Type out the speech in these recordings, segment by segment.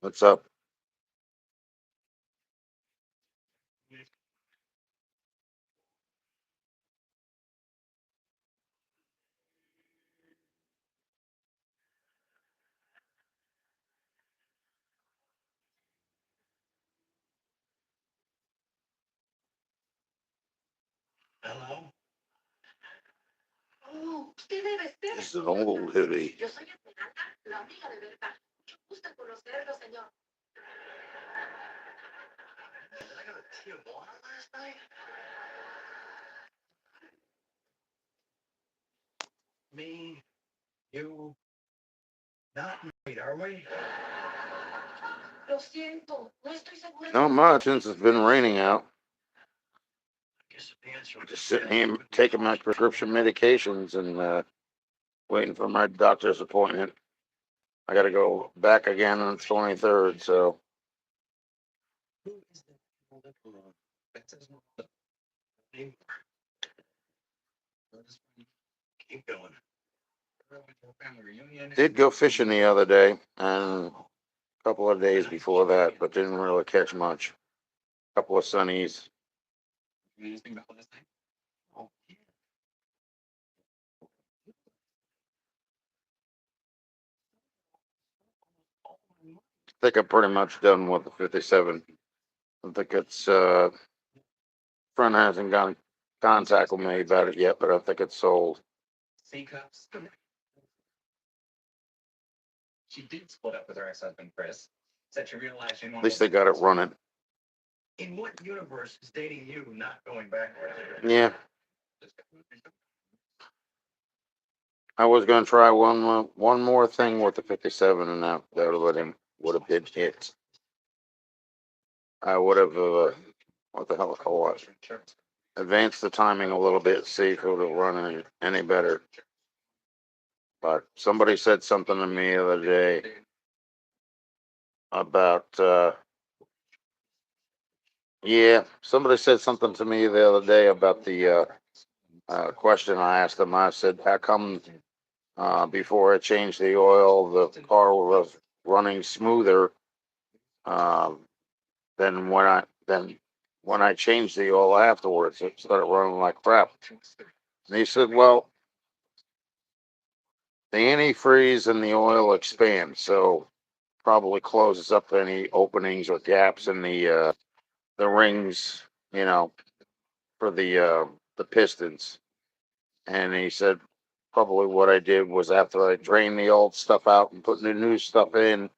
What's up? This is an old hoodie. Not much since it's been raining out. Just sitting here taking my prescription medications and waiting for my doctor's appointment. I got to go back again on the 23rd, so. Did go fishing the other day and a couple of days before that, but didn't really catch much. A couple of sunnies. I think I'm pretty much done with the 57. I think it's friend hasn't got in contact with me about it yet, but I think it's sold. She did split up with her ex-husband Chris. Said she realized she At least they got it running. In what universe is dating you not going backwards? Yeah. I was gonna try one more thing with the 57, and that would have been it. I would have what the hell call it? Advanced the timing a little bit, see if it would run any better. But somebody said something to me the other day about yeah, somebody said something to me the other day about the question I asked them. I said, how come before I changed the oil, the car was running smoother than when I changed the oil afterwards? It started running like crap. And he said, well, the antifreeze and the oil expand, so probably closes up any openings or gaps in the rings, you know, for the pistons. And he said probably what I did was after I drained the old stuff out and put the new stuff in,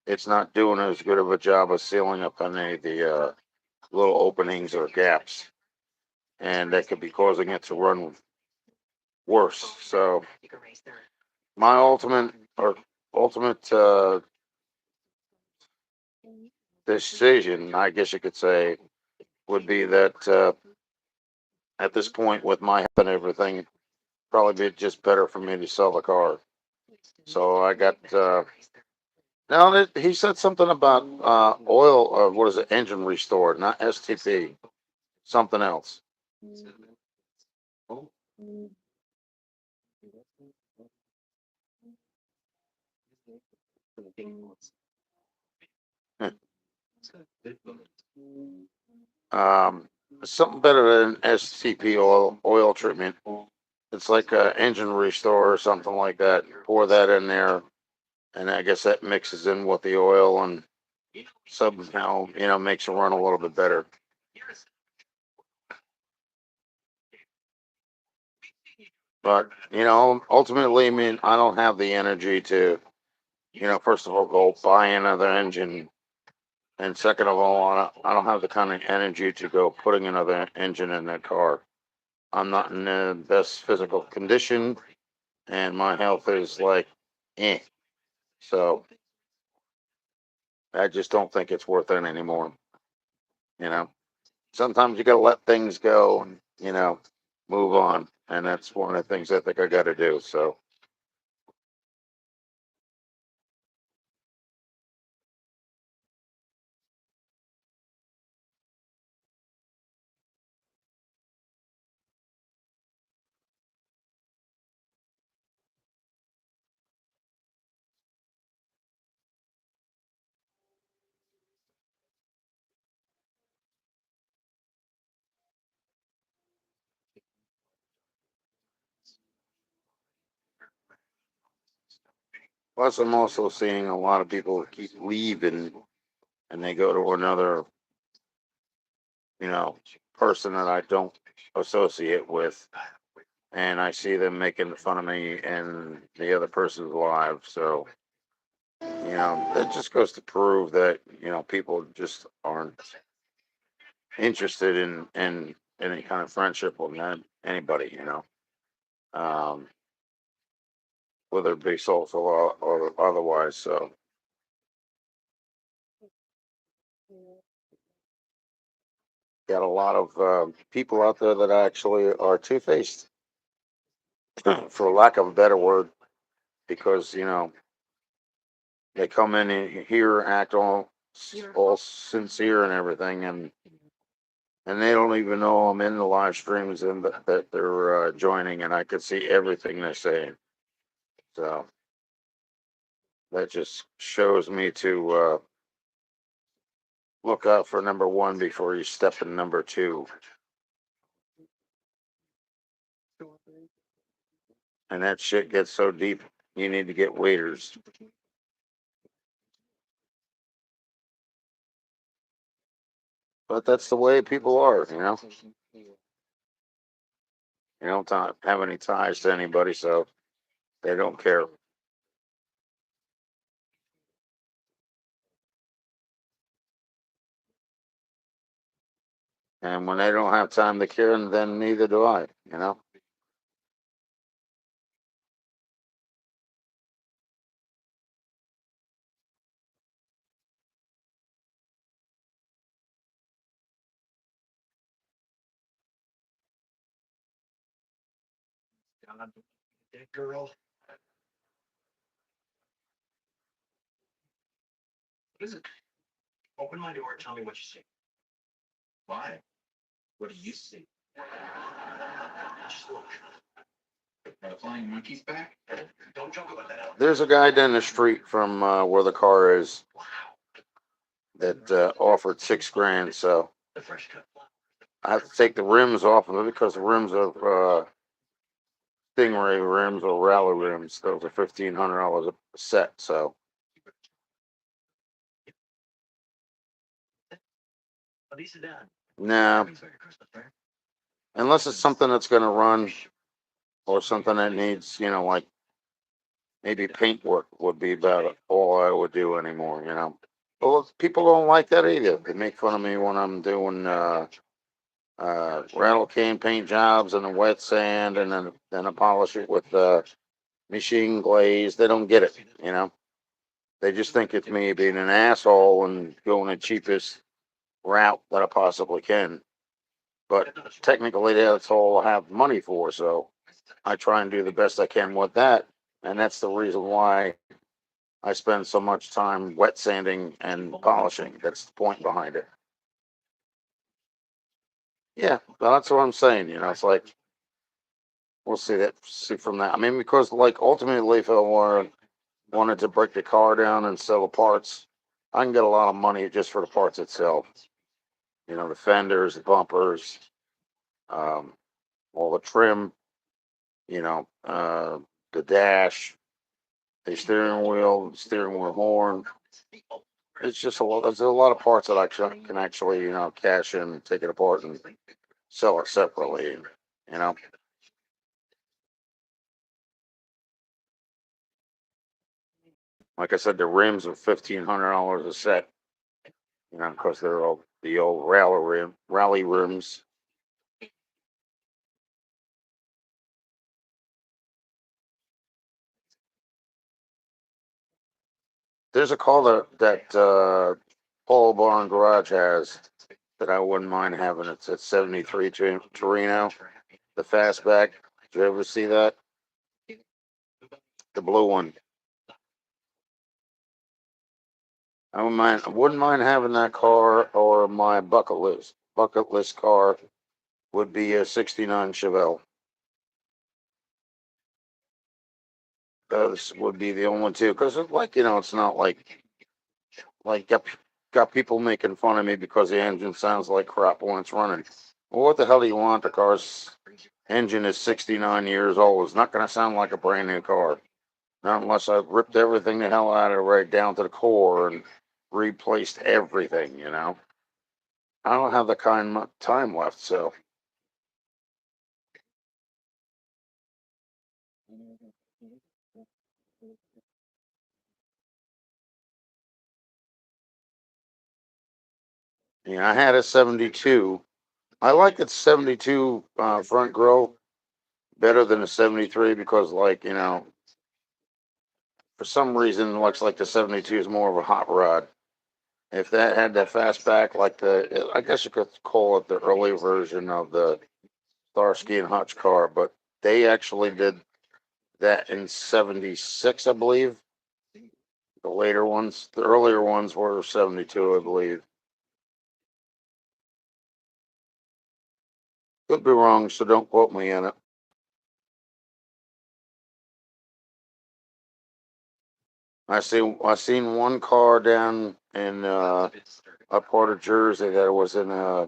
it's not doing as good of a job of sealing up any of the little openings or gaps, and that could be causing it to run worse. So my ultimate decision, I guess you could say, would be that at this point with my health and everything, probably be just better for me to sell the car. So I got now he said something about oil or what is it, engine restore, not STP, something else. um, Something better than STP oil treatment. It's like a engine restore or something like that. Pour that in there, and I guess that mixes in with the oil and somehow makes it run a little bit better. But ultimately, I mean, I don't have the energy to, first of all, go buy another engine, and second of all, I don't have the kind of energy to go putting another engine in that car. I'm not in the best physical condition, and my health is like, eh. So I just don't think it's worth it anymore. You know, sometimes you got to let things go and move on, and that's one of the things I think I got to do. So. Plus, I'm also seeing a lot of people keep leaving and they go to another, you know, person that I don't associate with, and I see them making fun of me and the other person's live. So, that just goes to prove that people just aren't interested in any kind of friendship with anybody. Um, whether it be social or otherwise. So, got a lot of people out there that actually are two faced, for lack of a better word, because they come in here, act all sincere and everything, and they don't even know I'm in the live streams and that they're joining, and I could see everything they're saying. So that just shows me to look out for number one before you step in number two. And that shit gets so deep, you need to get waiters. But that's the way people are. You don't have any ties to anybody, so they don't care. And when they don't have time to care, then neither do I. There's a guy down the street from where the car is that offered 6 grand. So I have to take the rims off of it because the rims are Stingray rims or Rally rims. Those are $1,500 a set. So nah, unless it's something that's going to run or something that needs, like maybe paint work would be about all I would do anymore. Well, people don't like that either. They make fun of me when I'm doing rattle can paint jobs and the wet sand, and then I polish it with machine glaze. They don't get it. They just think it's me being an asshole and going the cheapest route that I possibly can. But technically, that's all I have money for. So I try and do the best I can with that. And that's the reason why I spend so much time wet sanding and polishing. That's the point behind it. Yeah, well, that's what I'm saying. It's like we'll see from that. I mean, because like ultimately, if I wanted to break the car down and sell the parts, I can get a lot of money just for the parts itself. The fenders, the bumpers, um, all the trim. The dash, the steering wheel horn. It's just a lot. There's a lot of parts that I can actually, cash in, take it apart, and sell it separately. You know, like I said, the rims are $1,500 a set. Because they're all the old rally rims. There's a car that Paul Barn Garage has that I wouldn't mind having. It's at 73 Torino, the fastback. Did you ever see that? The blue one. I wouldn't mind having that car, or my bucket list. Bucket list car would be a '69 Chevelle. Those would be the only two, because it's not like got people making fun of me because the engine sounds like crap when it's running. Well, what the hell do you want? The car's engine is 69 years old. It's not going to sound like a brand new car. Not unless I ripped everything the hell out of it right down to the core and replaced everything, you know. I don't have the kind of time left, so yeah, I had a 72. I like its 72 front grille better than a 73 because, like, you know, for some reason, it looks like the 72 is more of a hot rod. If that had that fastback, like I guess you could call it the early version of the Starsky and Hutch car, but they actually did that in 76, I believe. The later ones, the earlier ones were 72, I believe. Could be wrong, so don't quote me on it. I seen one car down in up part of Jersey that was in a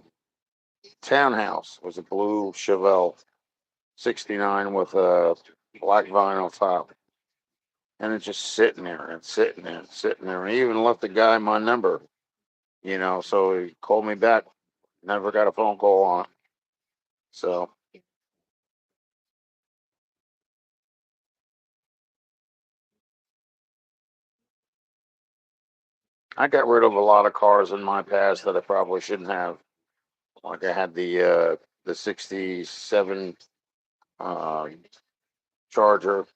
townhouse. It was a blue Chevelle 69 with a black vinyl top. And it's just sitting there and sitting there and sitting there. And he even left the guy my number, you know, so he called me back. Never got a phone call on it. So I got rid of a lot of cars in my past that I probably shouldn't have. Like I had the 67 uh, Charger.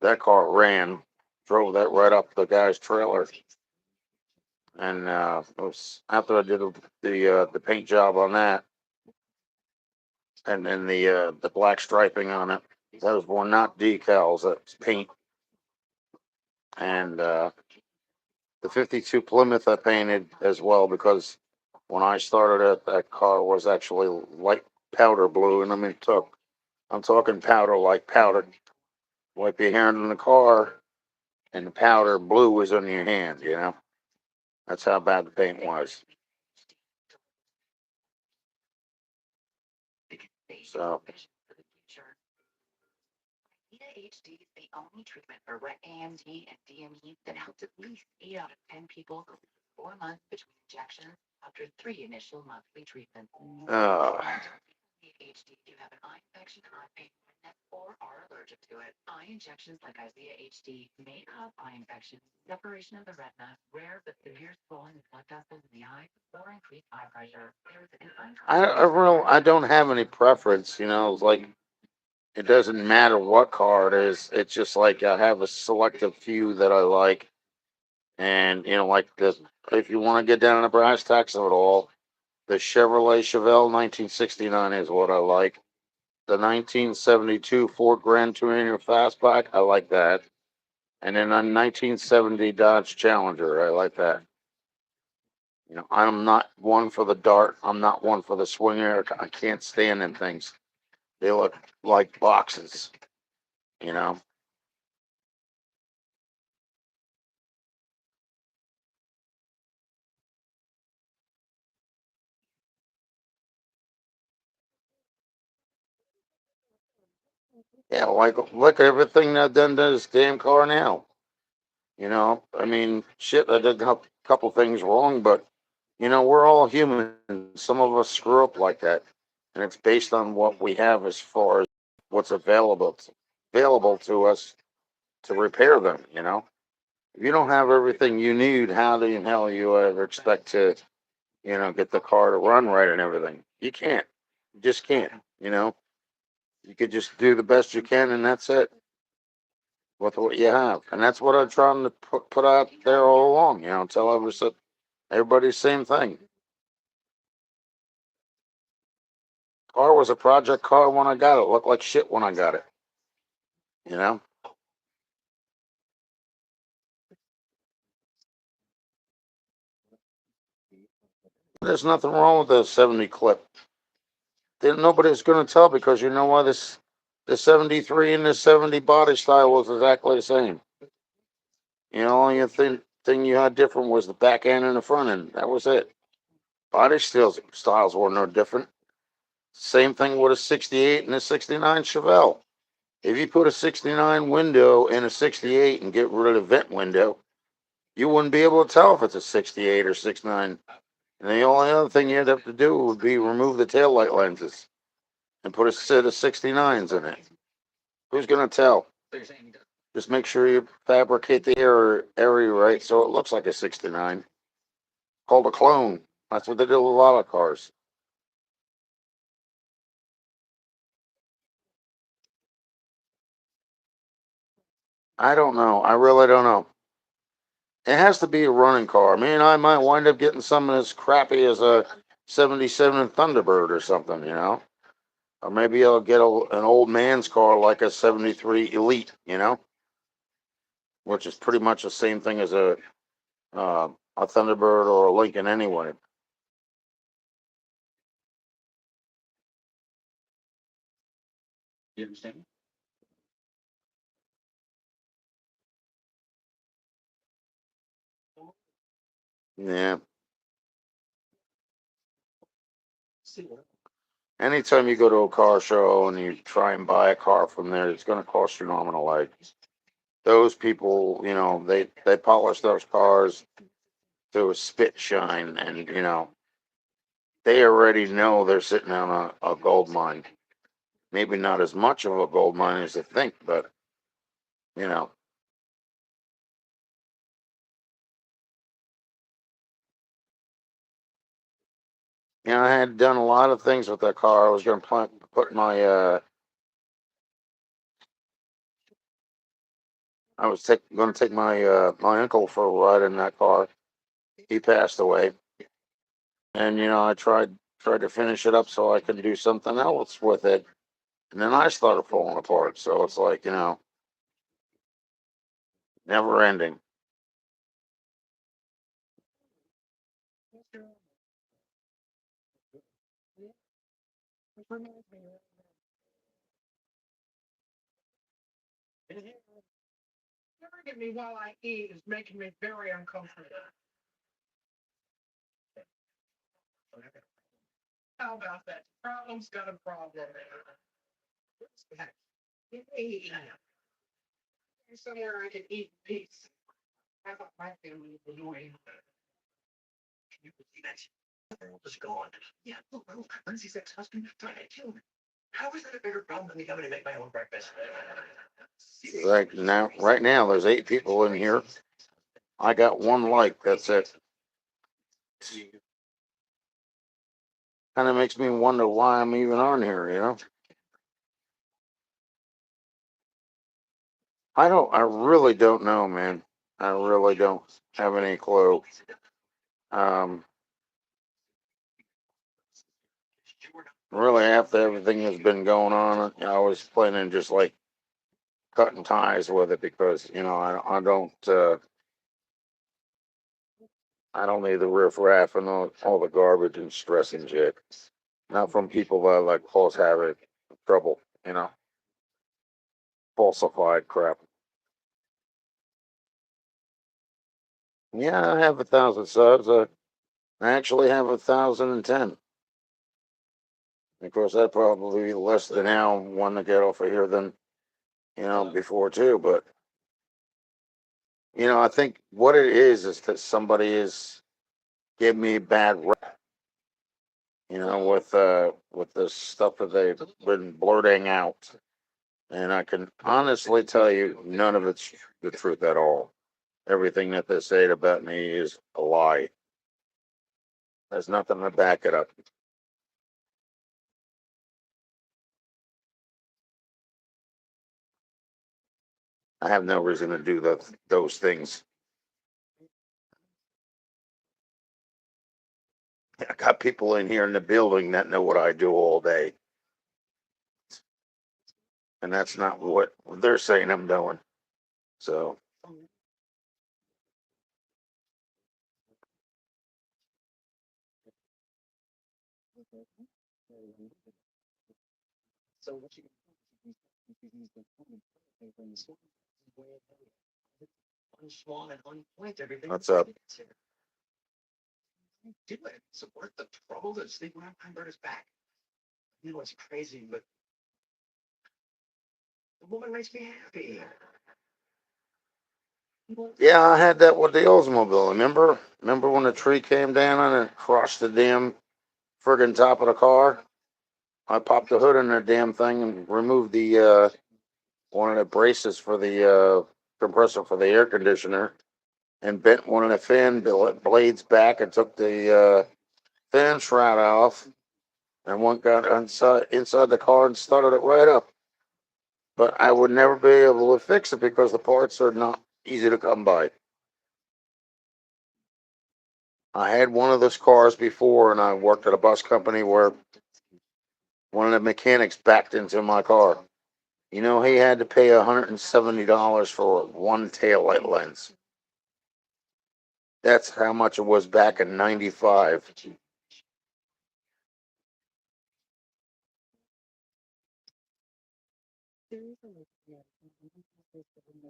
That car ran, drove that right up the guy's trailer. And it was after I did the paint job on that, and then the black striping on it. Those were not decals, that's paint. And the 52 Plymouth I painted as well because when I started it, that car was actually light powder blue, and I mean, I'm talking powder like powder. Wipe your hand in the car, and the powder blue was on your hand. You know, that's how bad the paint was. So uh, I don't have any preference. You know, it's like it doesn't matter what car it is. It's just like I have a selective few that I like, and you know, like the if you want to get down to brass tacks of it all, the Chevrolet Chevelle 1969 is what I like. The 1972 Ford Grand Touring Fastback, I like that. And then a 1970 Dodge Challenger, I like that. You know, I'm not one for the dart. I'm not one for the swinger. I can't stand them things. They look like boxes. You know. Yeah, like look at everything that done to this damn car now. You know, I mean, shit, I did a couple things wrong, but you know, we're all human. Some of us screw up like that, and it's based on what we have as far as what's available to us to repair them. You know, if you don't have everything you need, how the hell you ever expect to, you know, get the car to run right and everything? You can't. You just can't. You know, you could just do the best you can, and that's it with what you have. And that's what I'm trying to put out there all along. You know, tell everybody the same thing. Car was a project car when I got it. Looked like shit when I got it. You know, there's nothing wrong with the 70 clip. Then nobody's going to tell because you know why the 73 and the 70 body style was exactly the same. You know, only thing you had different was the back end and the front end. That was it. Styles were no different. Same thing with a 68 and a 69 Chevelle. If you put a 69 window in a 68 and get rid of the vent window, you wouldn't be able to tell if it's a 68 or 69. And the only other thing you'd have to do would be remove the taillight lenses and put a set of 69s in it. Who's going to tell? Just make sure you fabricate the area right so it looks like a 69. Called a clone. That's what they do with a lot of cars. I don't know. I really don't know. It has to be a running car. I mean, I might wind up getting something as crappy as a 77 Thunderbird or something, Or maybe I'll get an old man's car like a 73 Elite, which is pretty much the same thing as a Thunderbird or a Lincoln anyway. You understand? Yeah. Anytime you go to a car show and you try and buy a car from there, it's going to cost you nominal. Like those people, they polish those cars to a spit shine, and they already know they're sitting on a gold mine. Maybe not as much of a gold mine as they think, but you know, I had done a lot of things with that car. I was going to put my I was going to take my uncle for a ride in that car. He passed away, and I tried to finish it up so I could do something else with it, and then I started falling apart. So it's like never ending. Like now, right now, there's 8 people in here. I got one like. That's it. Kind of makes me wonder why I'm even on here. I really don't know, man. I really don't have any clue. Um, really, after everything that's been going on, I was planning just like cutting ties with it because, I don't need the riffraff and all the garbage and stress and shit. Not from people that like cause havoc, trouble, falsified crap. Yeah, I have 1,000 subs. I actually have 1,010. Of course, that'd probably be less than now one to get off of here than before too. But I think what it is that somebody is giving me a bad rap. With the stuff that they've been blurting out, and I can honestly tell you, none of it's the truth at all. Everything that they say about me is a lie. There's nothing to back it up. I have no reason to do those things. I got people in here in the building that know what I do all day, and that's not what they're saying I'm doing. So, what's up? Yeah, I had that with the Oldsmobile. Remember when the tree came down and it crushed the damn friggin' top of the car? I popped the hood in the damn thing and removed the one of the braces for the compressor for the air conditioner and bent one of the fan blades back and took the fan shroud off and one got inside the car and started it right up. But I would never be able to fix it because the parts are not easy to come by. I had one of those cars before, and I worked at a bus company where one of the mechanics backed into my car. You know, he had to pay $170 for one taillight lens. That's how much it was back in '95.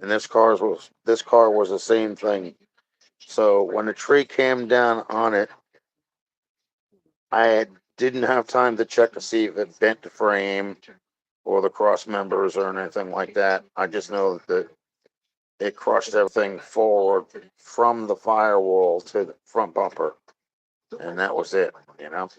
And this car was the same thing. So when the tree came down on it, didn't have time to check to see if it bent the frame or the cross members or anything like that. I just know that it crushed everything forward from the firewall to the front bumper, and that was it. You know.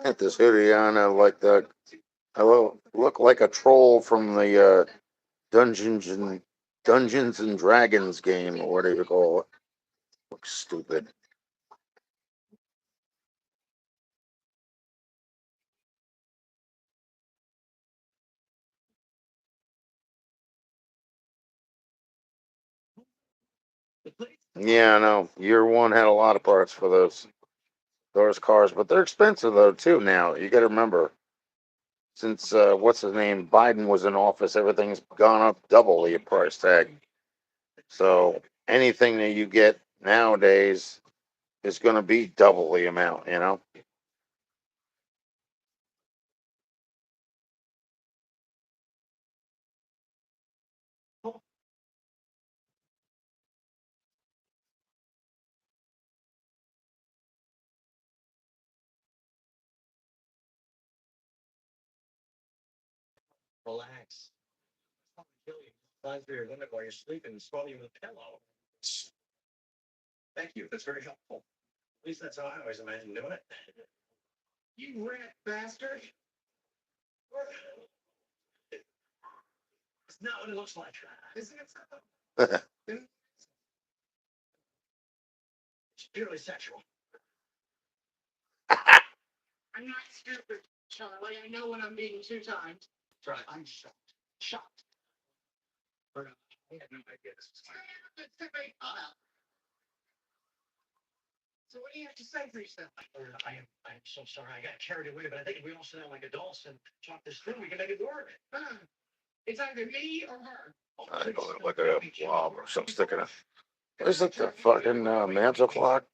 At this hoodie on, I like that. I look like a troll from the Dungeons and Dungeons and Dragons game or whatever you call it. Looks stupid. Yeah, I know. Year one had a lot of parts for those cars, but they're expensive though too. Now you got to remember, since what's his name Biden was in office, everything's gone up double the price tag. So anything that you get nowadays is going to be double the amount. You know. I go look at a wall or something sticking up. Is it the fucking mantle clock?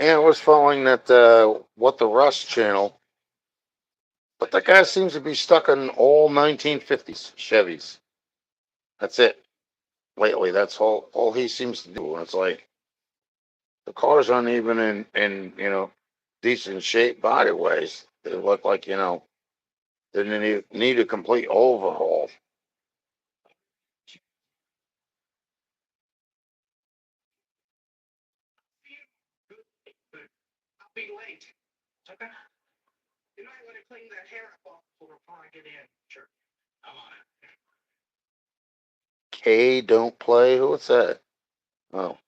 Yeah, I was following that What the Rust channel, but that guy seems to be stuck in all 1950s Chevys. That's it. Lately, that's all he seems to do. And it's like the cars aren't even in decent shape body ways. They look like they need a complete overhaul. K don't play. What's that? Oh,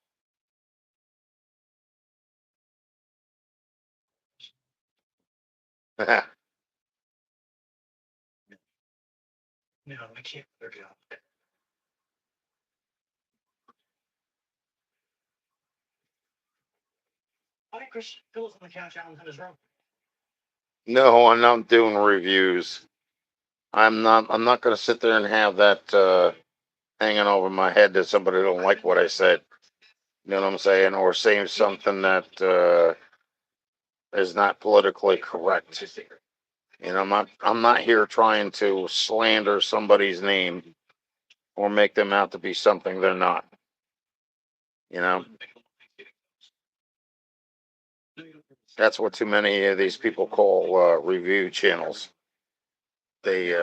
No, I'm not doing reviews. I'm not going to sit there and have that hanging over my head that somebody don't like what I said. You know what I'm saying? Or saying something that is not politically correct. And I'm not here trying to slander somebody's name or make them out to be something they're not. You know, that's what too many of these people call review channels. They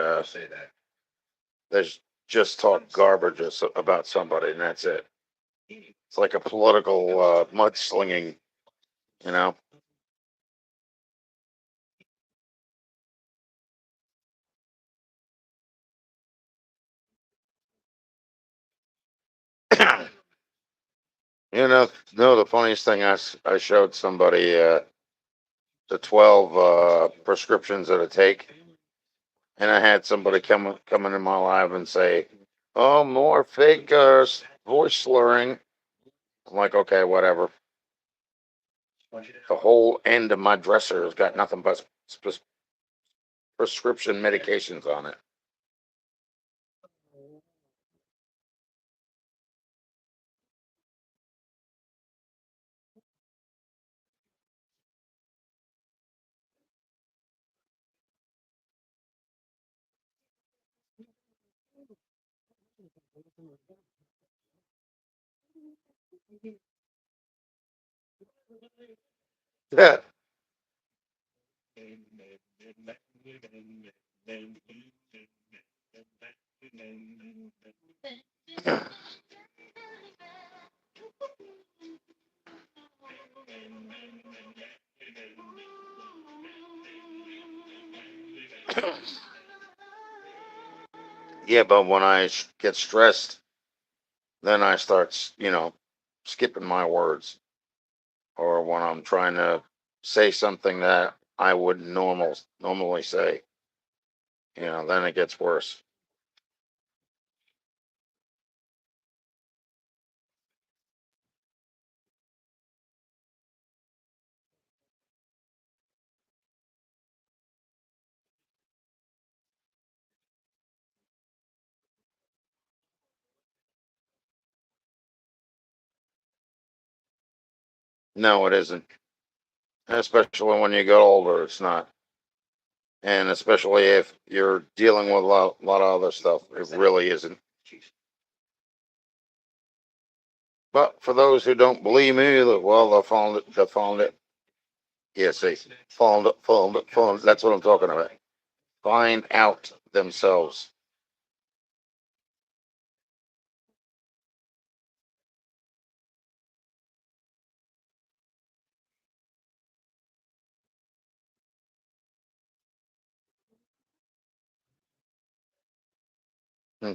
just talk garbage about somebody, and that's it. It's like a political mudslinging. You know. You know, no. The funniest thing I showed somebody the 12 prescriptions that I take, and I had somebody come into my live and say, "Oh, more fake voice slurring." I'm like, okay, whatever. The whole end of my dresser has got nothing but prescription medications on it. Yeah. Yeah, but when I get stressed, then I start, skipping my words, or when I'm trying to say something that I wouldn't normally say, then it gets worse. No, it isn't. Especially when you get older, it's not. And especially if you're dealing with a lot of other stuff, it really isn't. But for those who don't believe me, well, they found it. Yes, they found it. That's what I'm talking about. Find out themselves. Hmm.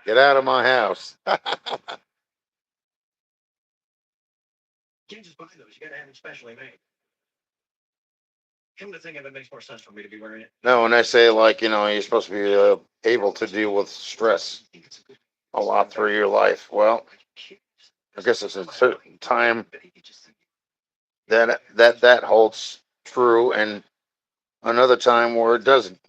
Get out of my house. No, and they say like you're supposed to be able to deal with stress a lot through your life. Well, I guess it's a certain time that holds true, and another time where it doesn't.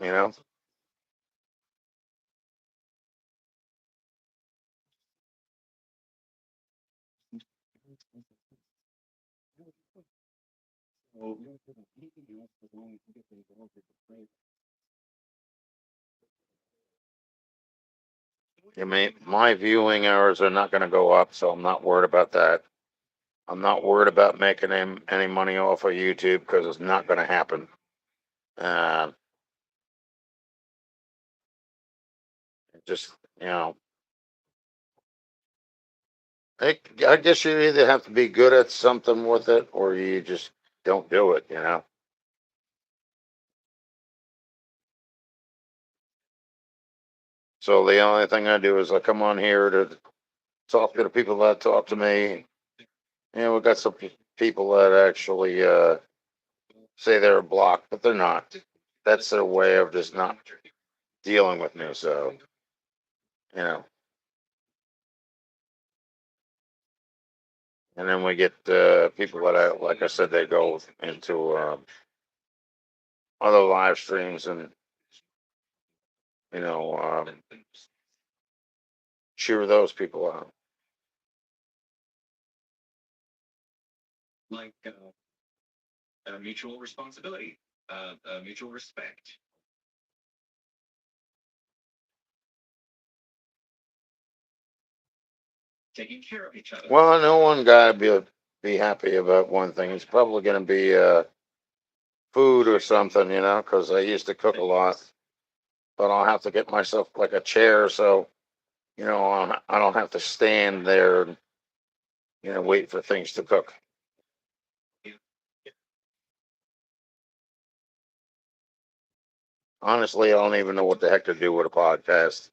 I mean, my viewing hours are not going to go up, so I'm not worried about that. I'm not worried about making any money off of YouTube because it's not going to happen. Uh, just you know, I guess you either have to be good at something with it, or you just don't do it. So the only thing I do is I come on here to talk to the people that talk to me, And we got some people that actually say they're blocked, but they're not. That's their way of just not dealing with me. So, you know, and then we get people that, like I said, they go into other live streams and, you know, cheer those people out. Well, I know one guy be happy about one thing. It's probably going to be food or something, you know, because I used to cook a lot, but I'll have to get myself like a chair so you know I don't have to stand there and wait for things to cook. Honestly, I don't even know what the heck to do with a podcast.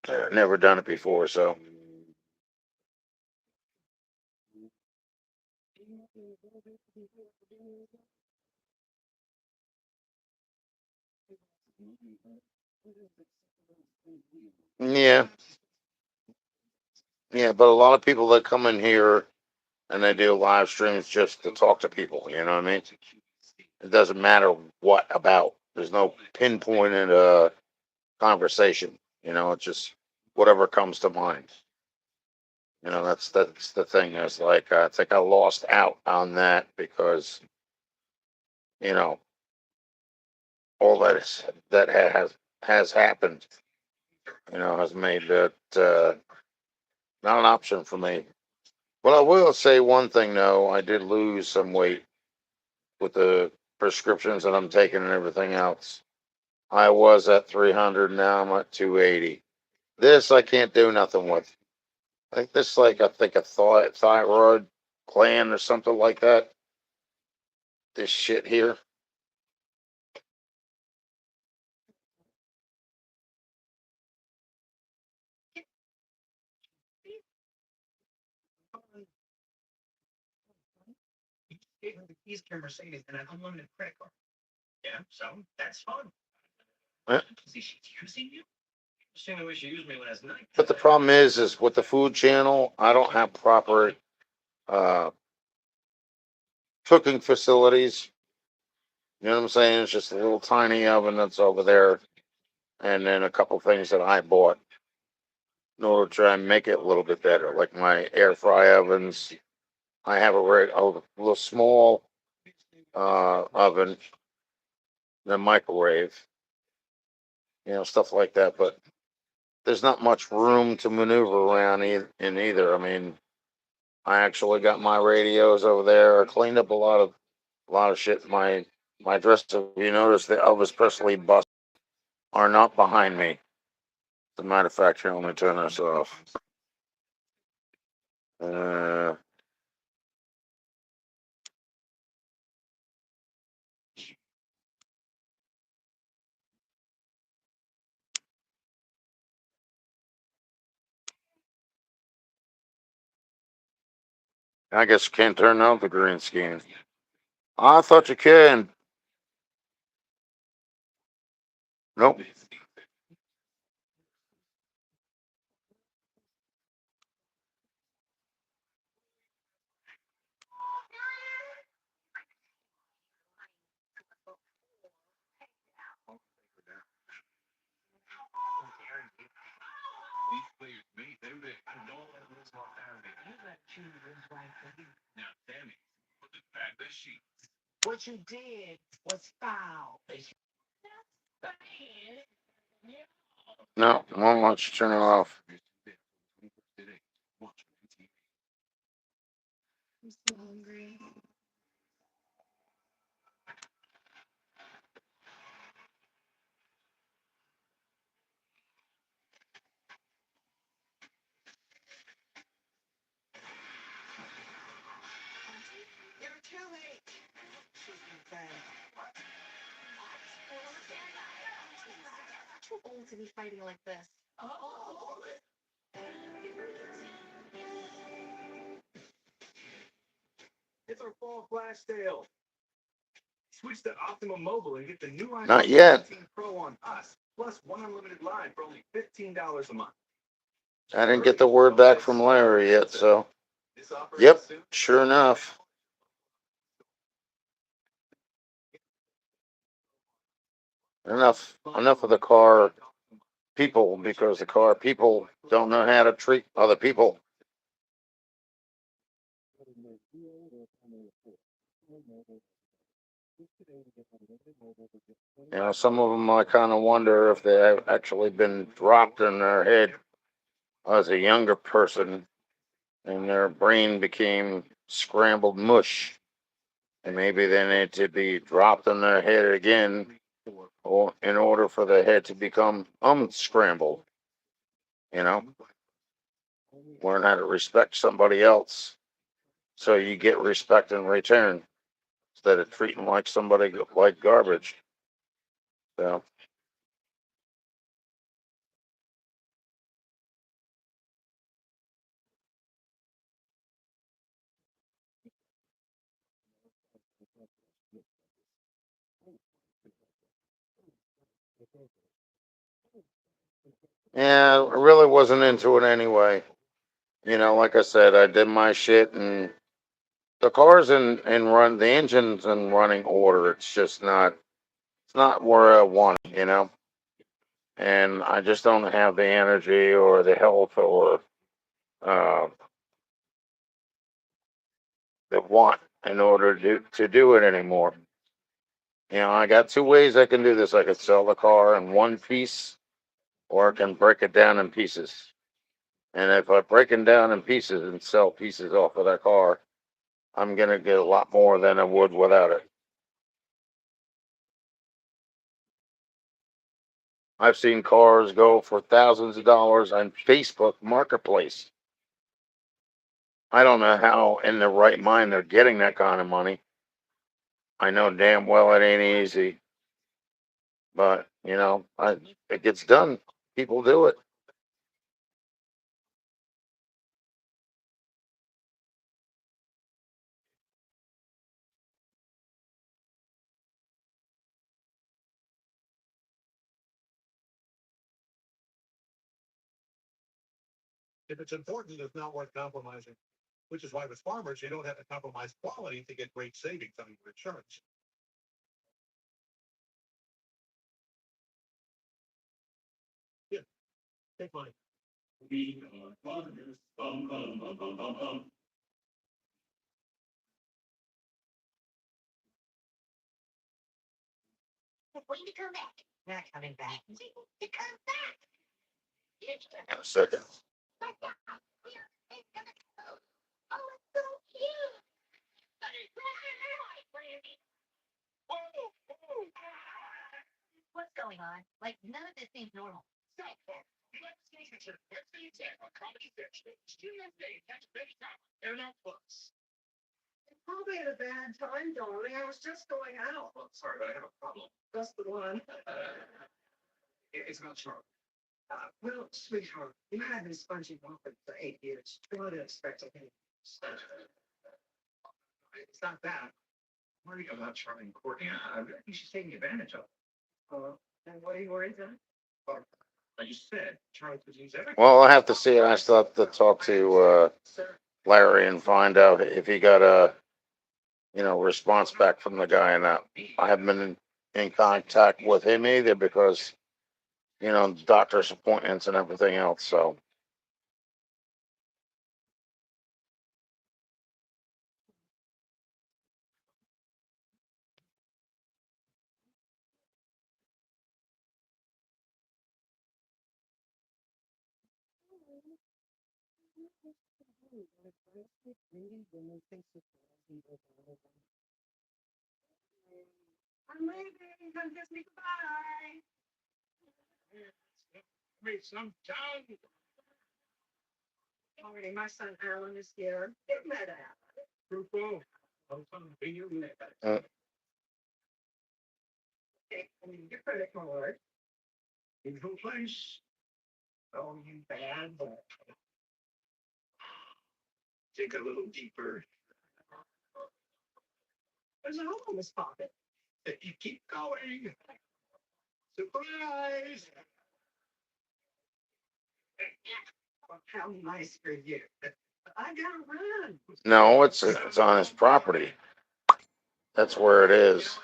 I've never done it before, so yeah, yeah. But a lot of people that come in here and they do live streams just to talk to people. You know what I mean? It doesn't matter what about. There's no pinpointed conversation. It's just whatever comes to mind. That's the thing. Is like I think I lost out on that because you know all that has happened. Has made it not an option for me. Well, I will say one thing though. I did lose some weight with the prescriptions that I'm taking and everything else. I was at 300. Now I'm at 280. This I can't do nothing with. I think a thyroid gland or something like that. This shit here. Eh, But the problem is with the food channel, I don't have proper uh, cooking facilities. You know what I'm saying? It's just a little tiny oven that's over there, and then a couple things that I bought in order to try and make it a little bit better, like my air fry ovens. I have a little small oven, the microwave, stuff like that. But there's not much room to maneuver around in either. I mean, I actually got my radios over there. I cleaned up a lot of shit. My dresser. You notice the Elvis Presley busts are not behind me. As a matter of fact, here, let me turn this off. Uh, I guess you can't turn out the green screen. I thought you can. Nope. No, won't let you turn it off. Not yet. I didn't get the word back from Larry yet, so. Yep, sure enough. Enough of the car people, because the car people don't know how to treat other people. Some of them I kind of wonder if they have actually been dropped in their head as a younger person and their brain became scrambled mush. And maybe they need to be dropped in their head again, or in order for the head to become unscrambled. You know, learn how to respect somebody else so you get respect in return instead of treating like somebody like garbage. So, yeah, I really wasn't into it anyway. Like I said, I did my shit, and the car's in run, the engine's in running order. It's not where I want it. And I just don't have the energy or the health or uh, the want in order to do it anymore. I got two ways I can do this. I could sell the car in one piece, or I can break it down in pieces. And if I break it down in pieces and sell pieces off of that car, I'm gonna get a lot more than I would without it. I've seen cars go for thousands of dollars on Facebook Marketplace. I don't know how in their right mind they're getting that kind of money. I know damn well it ain't easy, but it gets done. People do it. In a second. Well, I have to see it. I still have to talk to Larry and find out if he got a response back from the guy, and that I haven't been in contact with him either because doctor's appointments and everything else. So uh, No, it's on his property. That's where it is.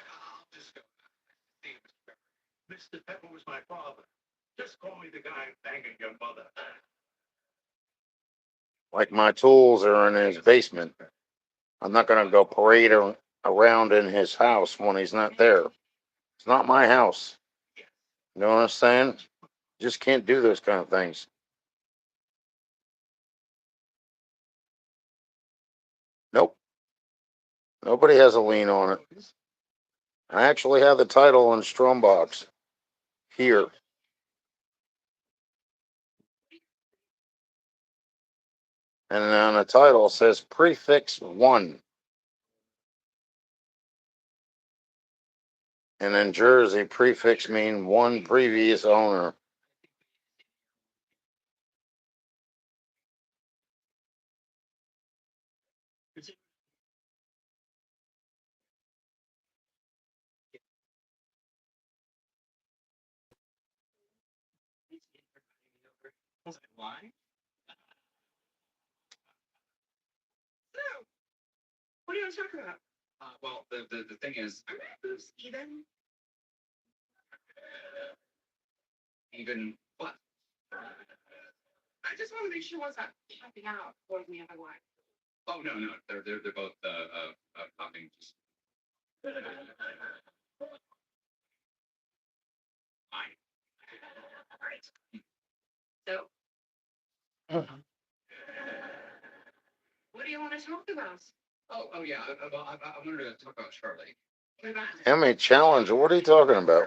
Like my tools are in his basement. I'm not gonna go parade around in his house when he's not there. It's not my house. You know what I'm saying? Just can't do those kind of things. Nope. Nobody has a lien on it. I actually have the title on Strombox here. And on the title it says prefix 1. And in Jersey, prefix mean one previous owner. Emmy Challenger, what are you talking about?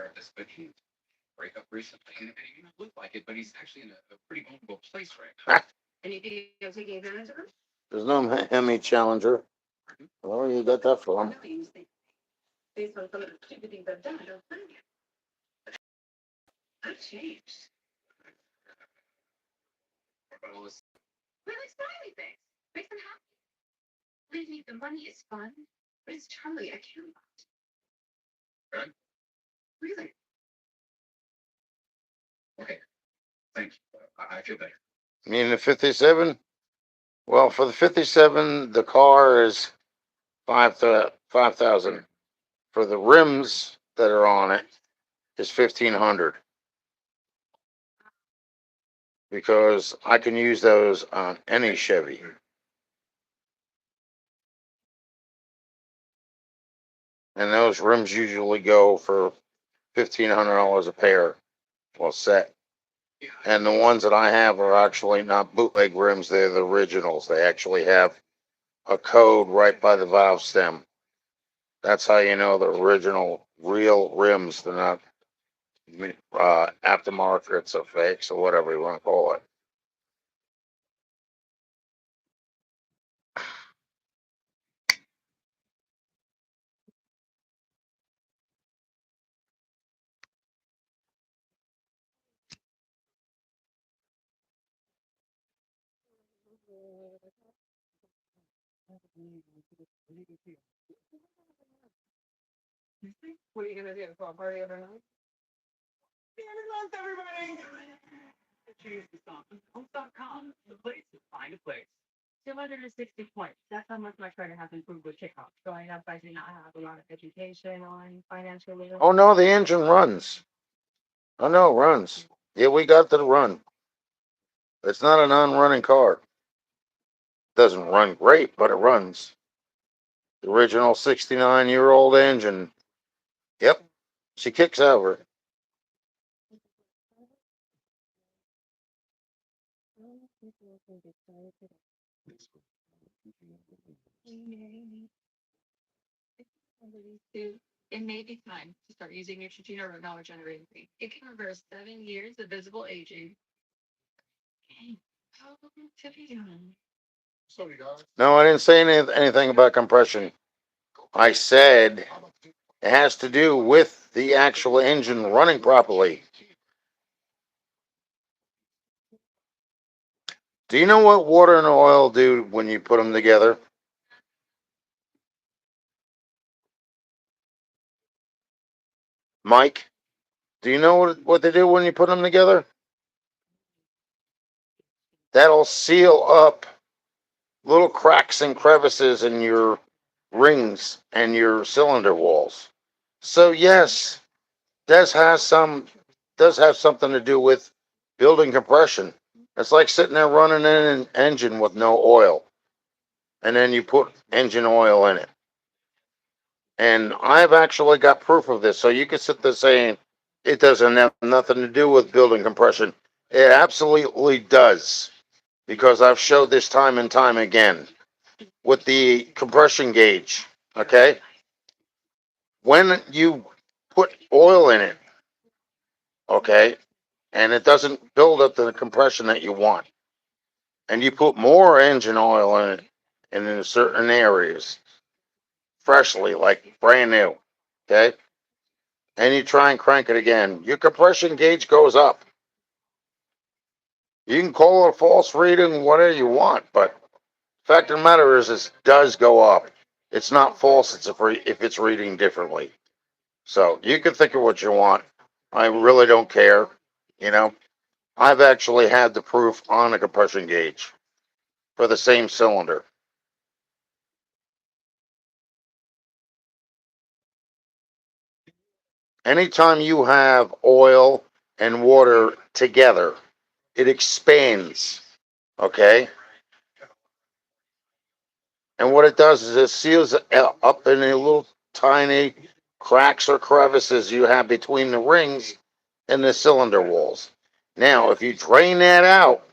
There's no Emmy Challenger. Where you got that from? You mean the 57? Well, for the 57, the car is 5,000. For the rims that are on it is 1,500. Because I can use those on any Chevy. And those rims usually go for $1,500 a pair. Well, set. And the ones that I have are actually not bootleg rims, they're the originals. They actually have a code right by the valve stem. That's how you know the original, real rims. They're not aftermarkets or fakes or whatever you want to call it. Oh no, the engine runs. Oh no, runs. Yeah, we got the run. It's not a non-running car. Doesn't run great, but it runs. The original 69-year-old engine. Yep, she kicks over. No, I didn't say anything about compression. I said it has to do with the actual engine running properly. Do you know what water and oil do when you put them together? Mike, do you know what they do when you put them together? That'll seal up little cracks and crevices in your rings and your cylinder walls. So yes, does has some does have something to do with building compression. It's like sitting there running in an engine with no oil, and then you put engine oil in it. And I've actually got proof of this. So you can sit there saying it doesn't have nothing to do with building compression. It absolutely does, because I've showed this time and time again with the compression gauge. Okay, when you put oil in it, okay, and it doesn't build up the compression that you want, and you put more engine oil in it, and in certain areas, freshly, like brand new, okay, and you try and crank it again, your compression gauge goes up. You can call it a false reading, whatever you want, but fact of the matter is, it does go up. It's not false. It's if it's reading differently. So you can think of what you want. I really don't care. You know, I've actually had the proof on a compression gauge for the same cylinder. Anytime you have oil and water together, it expands. Okay. And what it does is it seals it up in a little tiny cracks or crevices you have between the rings and the cylinder walls. Now, if you drain that out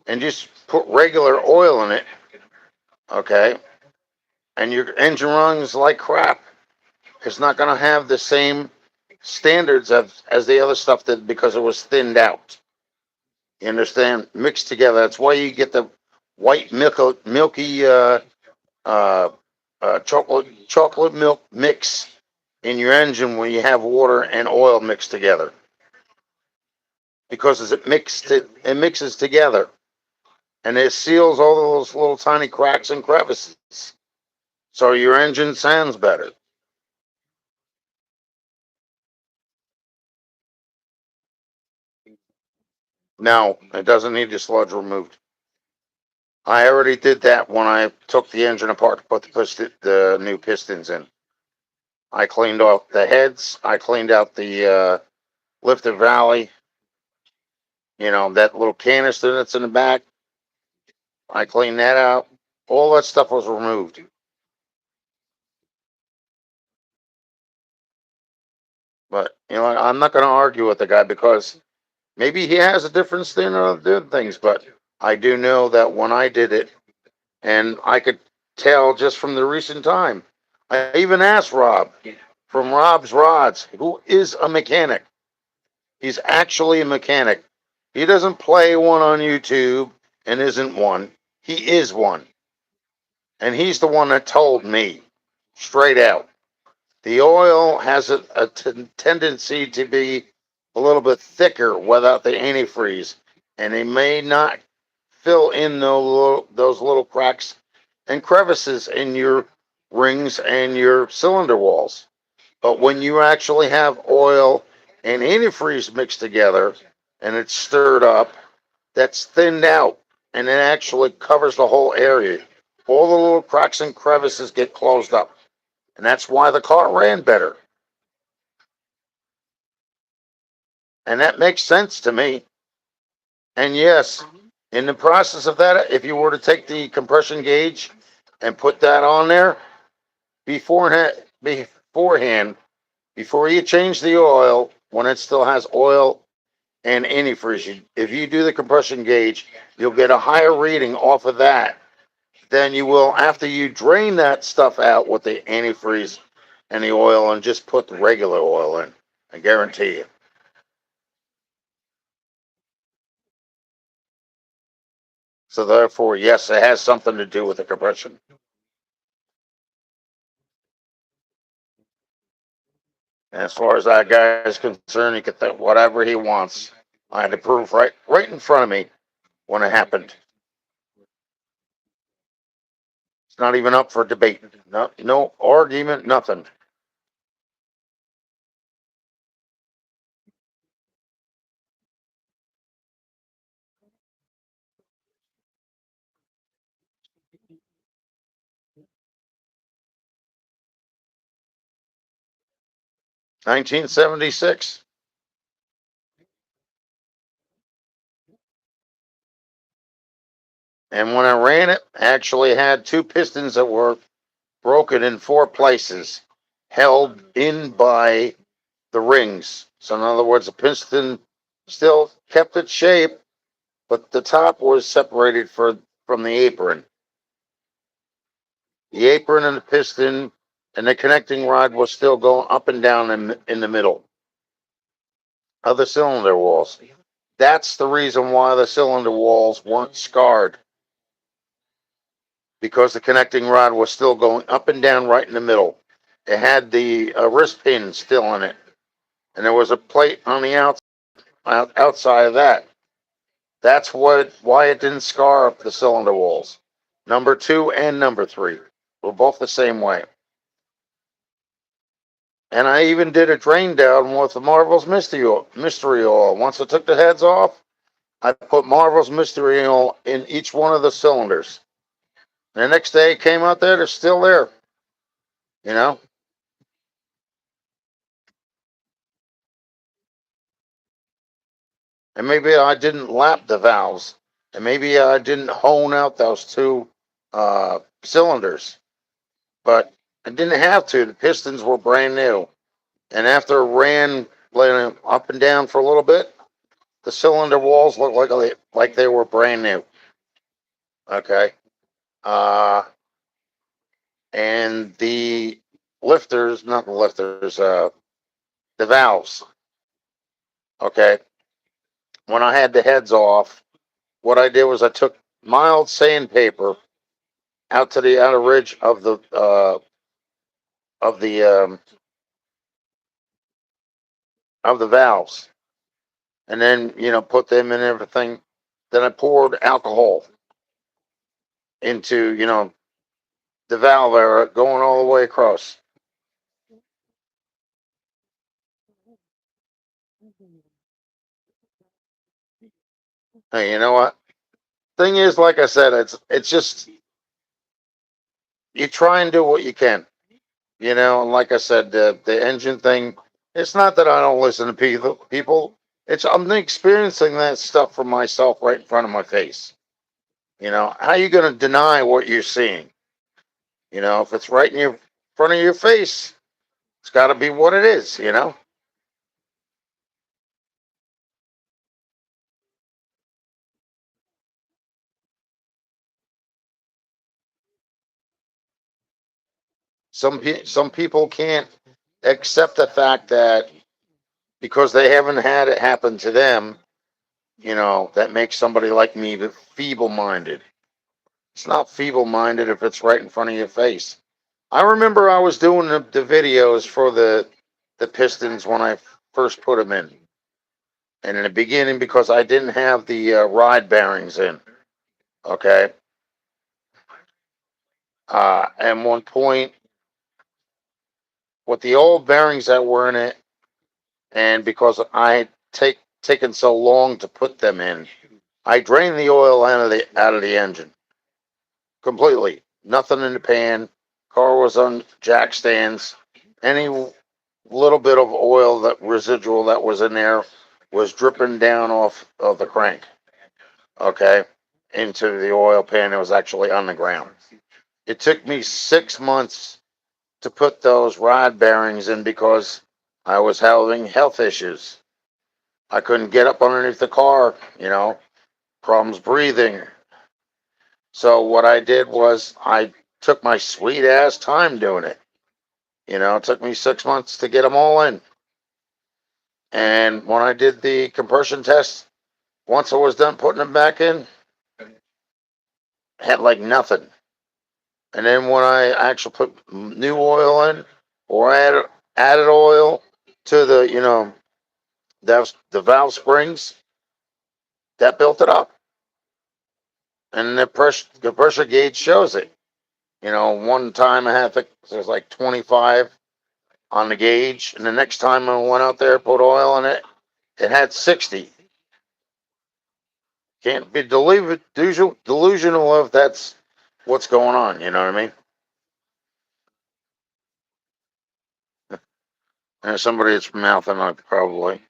and just put regular oil in it, okay, and your engine runs like crap, it's not going to have the same standards as the other stuff that because it was thinned out. You understand? Mixed together. That's why you get the white milky uh, chocolate milk mix in your engine when you have water and oil mixed together, because as it mixes together and it seals all those little tiny cracks and crevices, so your engine sounds better. No, it doesn't need the sludge removed. I already did that when I took the engine apart to put the new pistons in. I cleaned off the heads. I cleaned out the lifted valley. You know, that little canister that's in the back. I cleaned that out. All that stuff was removed. But you know, I'm not going to argue with the guy because maybe he has a different standard of doing things. But I do know that when I did it, and I could tell just from the recent time. I even asked Rob from Rob's Rods, who is a mechanic. He's actually a mechanic. He doesn't play one on YouTube and isn't one. He is one. And he's the one that told me straight out. The oil has tendency to be a little bit thicker without the antifreeze, and it may not fill in those little cracks and crevices in your rings and your cylinder walls. But when you actually have oil and antifreeze mixed together and it's stirred up, that's thinned out and it actually covers the whole area. All the little cracks and crevices get closed up. And that's why the car ran better. And that makes sense to me. And yes, in the process of that, if you were to take the compression gauge and put that on there beforehand, before you change the oil, when it still has oil and antifreeze, if you do the compression gauge, you'll get a higher reading off of that than you will after you drain that stuff out with the antifreeze and the oil and just put the regular oil in. I guarantee you. So therefore, yes, it has something to do with the compression. And as far as that guy is concerned, he can think whatever he wants. I had the proof right in front of me when it happened. It's not even up for debate. No argument, nothing. 1976. And when I ran it, I actually had two pistons that were broken in four places, held in by the rings. So, in other words, the piston still kept its shape, but the top was separated from the apron. The apron and the piston and the connecting rod was still going up and down in the middle of the cylinder walls. That's the reason why the cylinder walls weren't scarred, because the connecting rod was still going up and down right in the middle. It had the wrist pin still in it, and there was a plate on the outside of that. That's why it didn't scar up the cylinder walls. Number two and number three were both the same way. And I even did a drain down with the Marvel's Mystery Oil. Once I took the heads off, I put Marvel's Mystery Oil in each one of the cylinders. And the next day it came out there, they're still there. You know? And maybe I didn't lap the valves. And maybe I didn't hone out those two cylinders. But I didn't have to. The pistons were brand new. And after it ran up and down for a little bit, the cylinder walls looked like they were brand new. Okay. Uh, and the lifters, not the lifters, the valves. Okay. When I had the heads off, what I did was I took mild sandpaper out to the outer ridge of the of the valves, and then put them in everything. Then I poured alcohol into the valve area, going all the way across. Hey, you know what? Thing is, like I said, it's just you try and do what you can. And like I said, the engine thing. It's not that I don't listen to people. It's I'm experiencing that stuff for myself right in front of my face. How you going to deny what you're seeing? If it's right in your front of your face, it's got to be what it is. Some people can't accept the fact that because they haven't had it happen to them, that makes somebody like me feeble minded. It's not feeble minded if it's right in front of your face. I remember I was doing the videos for the Pistons when I first put them in. And in the beginning, because I didn't have the ride bearings in, okay. At one point, with the old bearings that were in it, and because I had taken so long to put them in, I drained the oil out of the engine completely. Nothing in the pan. Car was on jack stands. Any little bit of oil, that residual that was in there, was dripping down off of the crank. Okay, into the oil pan that was actually on the ground. It took me 6 months to put those rod bearings in because I was having health issues. I couldn't get up underneath the car, problems breathing. So what I did was I took my sweet ass time doing it. It took me 6 months to get them all in. And when I did the compression test, once I was done putting them back in, I had like nothing. And then when I actually put new oil in, or added oil to the valve springs, that built it up. And the pressure gauge shows it. One time I had there's like 25 on the gauge, and the next time I went out there, put oil in it, it had 60. Can't be delusional if that's what's going on. You know what I mean? There's somebody that's mouthing on probably.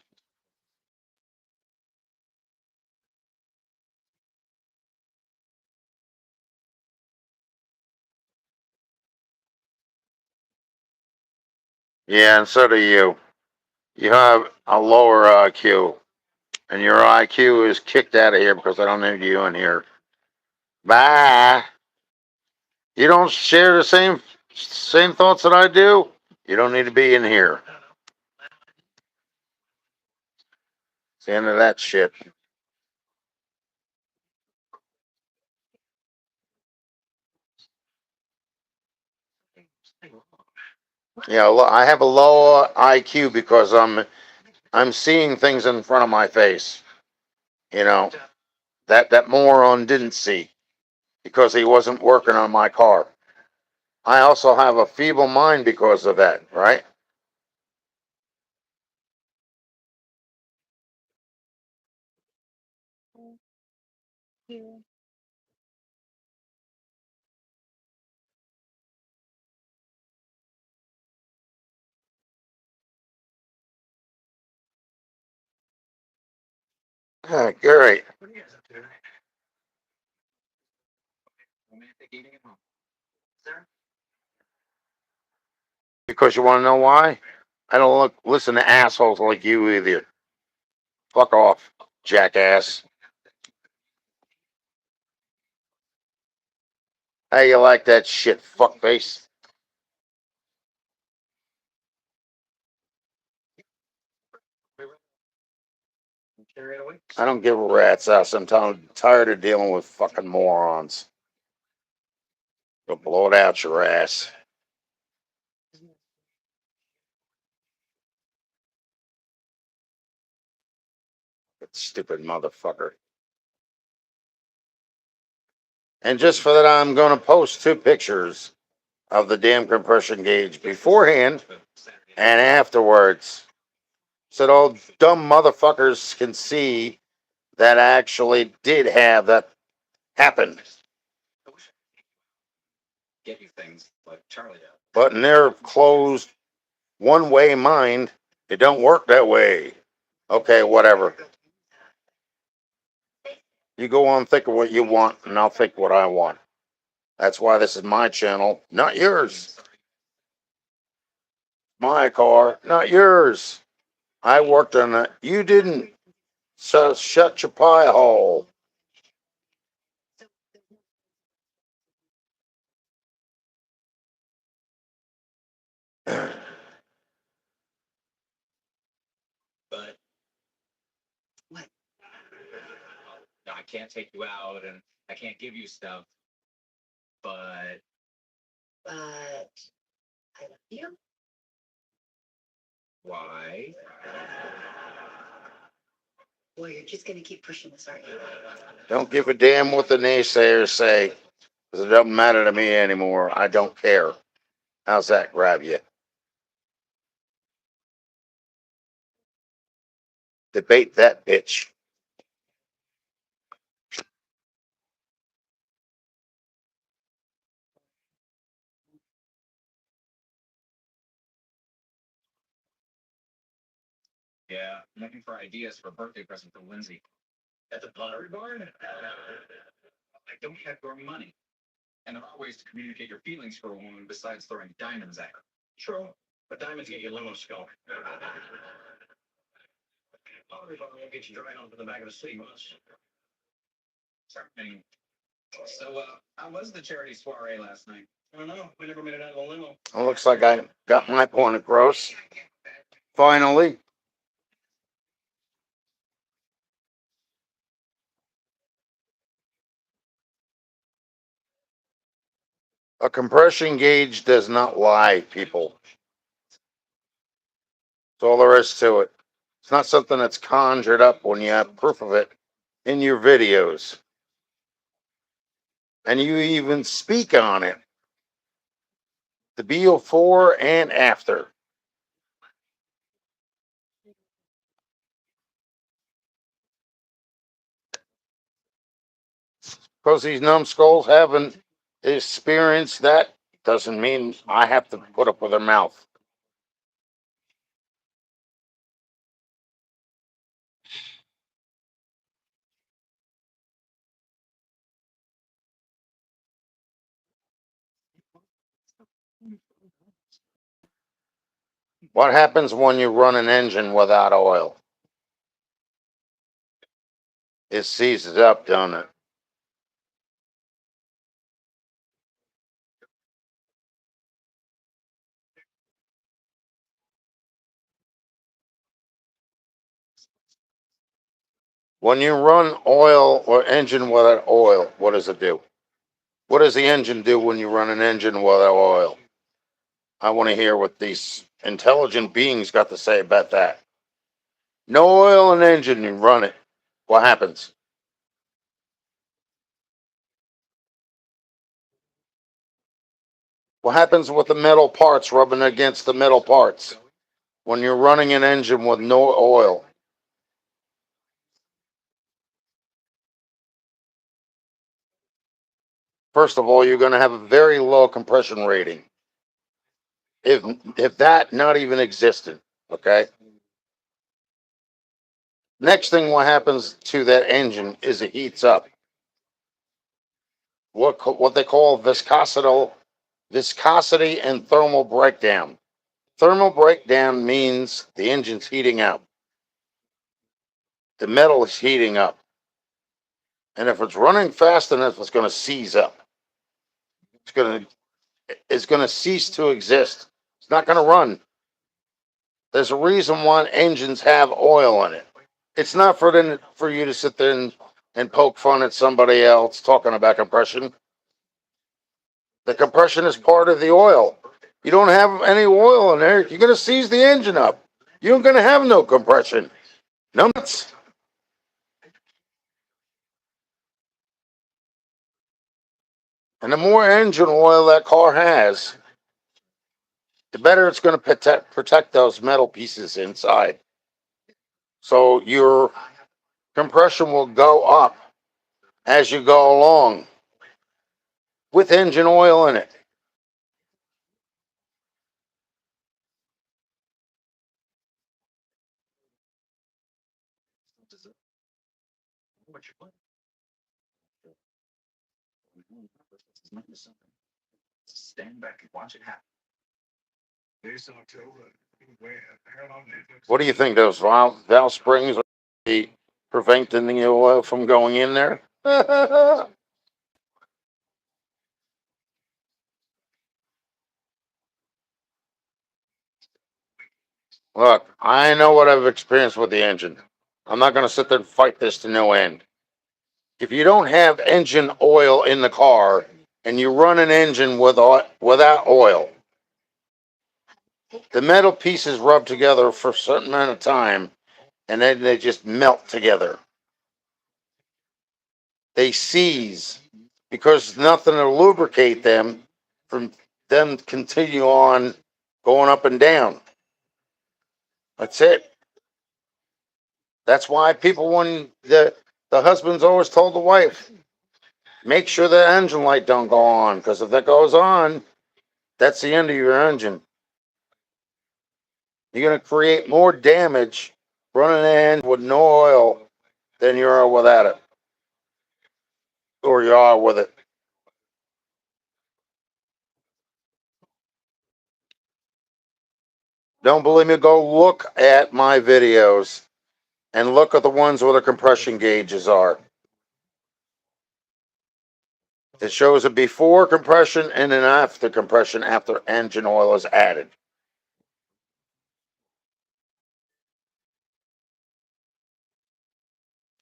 Yeah, and so do you. You have a lower IQ, and your IQ is kicked out of here because I don't need you in here. Bye. You don't share the same thoughts that I do. You don't need to be in here. It's the end of that shit. Yeah, I have a low IQ because I'm seeing things in front of my face. You know that moron didn't see because he wasn't working on my car. I also have a feeble mind because of that, right? Great. Because you want to know why? I don't listen to assholes like you either. Fuck off, jackass. How you like that shit, fuckface? I don't give a rat's ass. I'm tired of dealing with fucking morons. Go blow it out your ass. That stupid motherfucker. And just for that, I'm going to post 2 pictures of the damn compression gauge beforehand and afterwards, so that all dumb motherfuckers can see that actually did have that happen. But in their closed, one-way mind, it don't work that way. Okay, whatever. You go on, think of what you want, and I'll think what I want. That's why this is my channel, not yours. My car, not yours. I worked on it. You didn't. So shut your pie hole. Don't give a damn what the naysayers say, because it doesn't matter to me anymore. I don't care. How's that grab you? Debate that bitch. It looks like I got my point across. Finally. A compression gauge does not lie, people. That's all there is to it. It's not something that's conjured up when you have proof of it in your videos. And you even speak on it. The before and after. Because these numbskulls haven't experienced that doesn't mean I have to put up with their mouth. What happens when you run an engine without oil? It seizes up, don't it? When you run oil or engine without oil, what does it do? What does the engine do when you run an engine without oil? I want to hear what these intelligent beings got to say about that. No oil in engine, you run it. What happens? What happens with the metal parts rubbing against the metal parts when you're running an engine with no oil? First of all, you're going to have a very low compression rating, if that not even existent. Okay. Next thing, what happens to that engine is it heats up. What they call viscosity and thermal breakdown. Thermal breakdown means the engine's heating up. The metal is heating up, and if it's running fast enough, it's going to seize up. It's going to cease to exist. It's not going to run. There's a reason why engines have oil in it. It's not for you to sit there and poke fun at somebody else talking about compression. The compression is part of the oil. You don't have any oil in there, you're going to seize the engine up. You're going to have no compression. Nuts. And the more engine oil that car has, the better it's going to protect those metal pieces inside. So your compression will go up as you go along with engine oil in it. What do you think? Those valve springs are preventing the oil from going in there? Look, I know what I've experienced with the engine. I'm not going to sit there and fight this to no end. If you don't have engine oil in the car and you run an engine without oil, the metal pieces rub together for a certain amount of time and then they just melt together. They seize because there's nothing to lubricate them from them continue on going up and down. That's it. That's why people, when the husband's always told the wife, make sure the engine light don't go on, because if that goes on, that's the end of your engine. You're going to create more damage running an engine with no oil than you are without it, or you are with it. Don't believe me? Go look at my videos and look at the ones where the compression gauges are. It shows a before compression and an after compression after engine oil is added.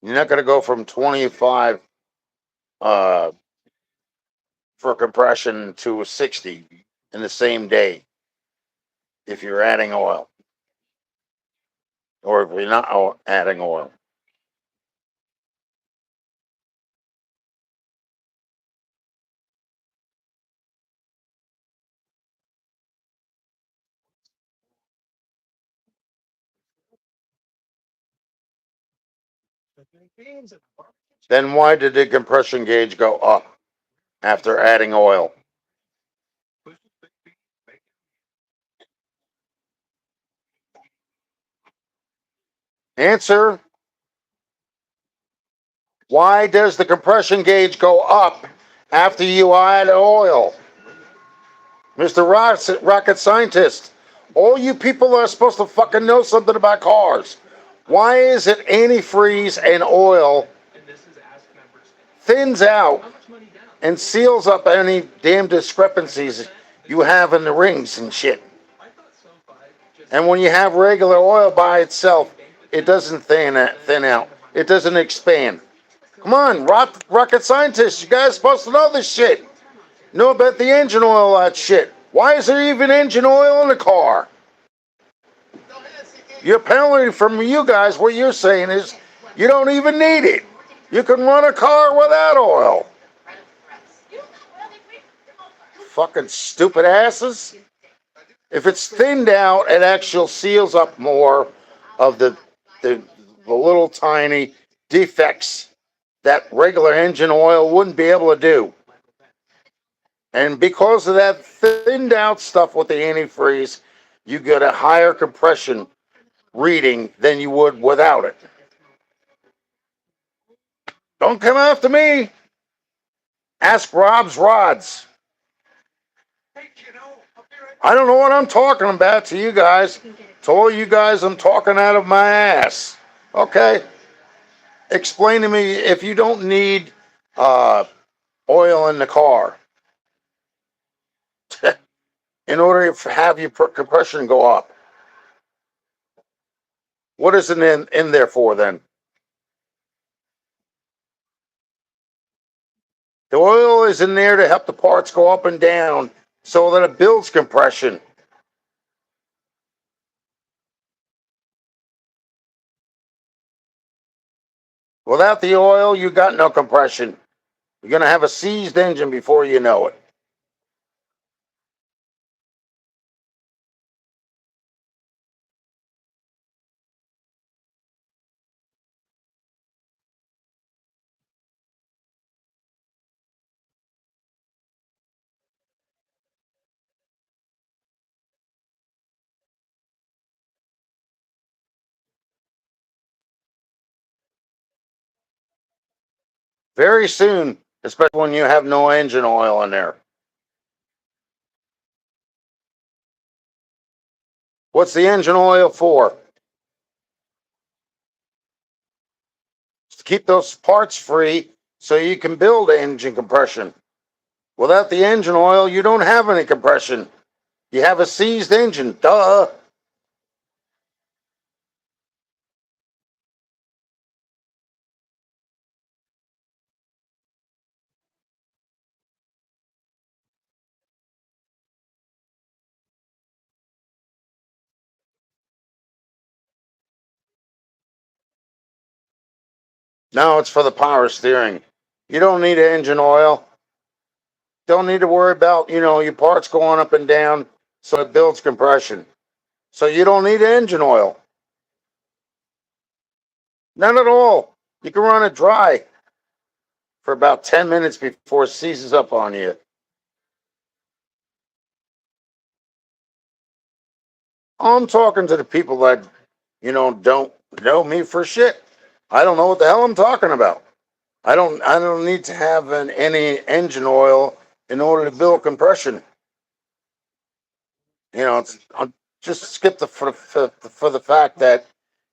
You're not going to go from 25 uh, for compression to a 60 in the same day if you're adding oil, or if you're not adding oil. Then why did the compression gauge go up after adding oil? Answer: why does the compression gauge go up after you add oil? Mr. Rocket Scientist, All you people that are supposed to fucking know something about cars. Why is it antifreeze and oil thins out and seals up any damn discrepancies you have in the rings and shit? And when you have regular oil by itself, it doesn't thin out. It doesn't expand. Come on, rocket scientists, you guys are supposed to know this shit. Know about the engine oil, that shit. Why is there even engine oil in the car? Your penalty from you guys, what you're saying is you don't even need it. You can run a car without oil. Fucking stupid asses. If it's thinned out, it actually seals up more of the, the little tiny defects that regular engine oil wouldn't be able to do. And because of that thinned out stuff with the antifreeze, you get a higher compression reading than you would without it. Don't come after me. Ask Rob's Rods. I don't know what I'm talking about to you guys. To all you guys, I'm talking out of my ass. Okay? Explain to me if you don't need oil in the car in order to have your compression go up. What is it in there for then? The oil is in there to help the parts go up and down so that it builds compression. Without the oil, you got no compression. You're going to have a seized engine before you know it. Very soon, especially when you have no engine oil in there. What's the engine oil for? It's to keep those parts free so you can build engine compression. Without the engine oil, you don't have any compression. You have a seized engine. Duh. No, it's for the power steering. You don't need engine oil. Don't need to worry about, your parts going up and down so it builds compression. So you don't need engine oil. None at all. You can run it dry for about 10 minutes before it seizes up on you. I'm talking to the people that, don't know me for shit. I don't know what the hell I'm talking about. I don't need to have any engine oil in order to build compression. I'll just skip for the fact that,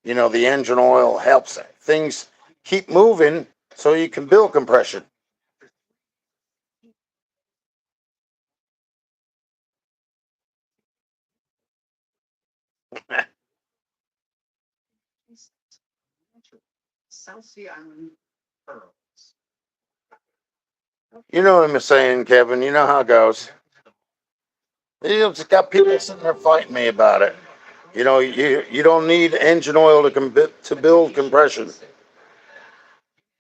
the engine oil helps things keep moving so you can build compression. You know what I'm saying, Kevin? You know how it goes. You just got people sitting there fighting me about it. You don't need engine oil to build compression.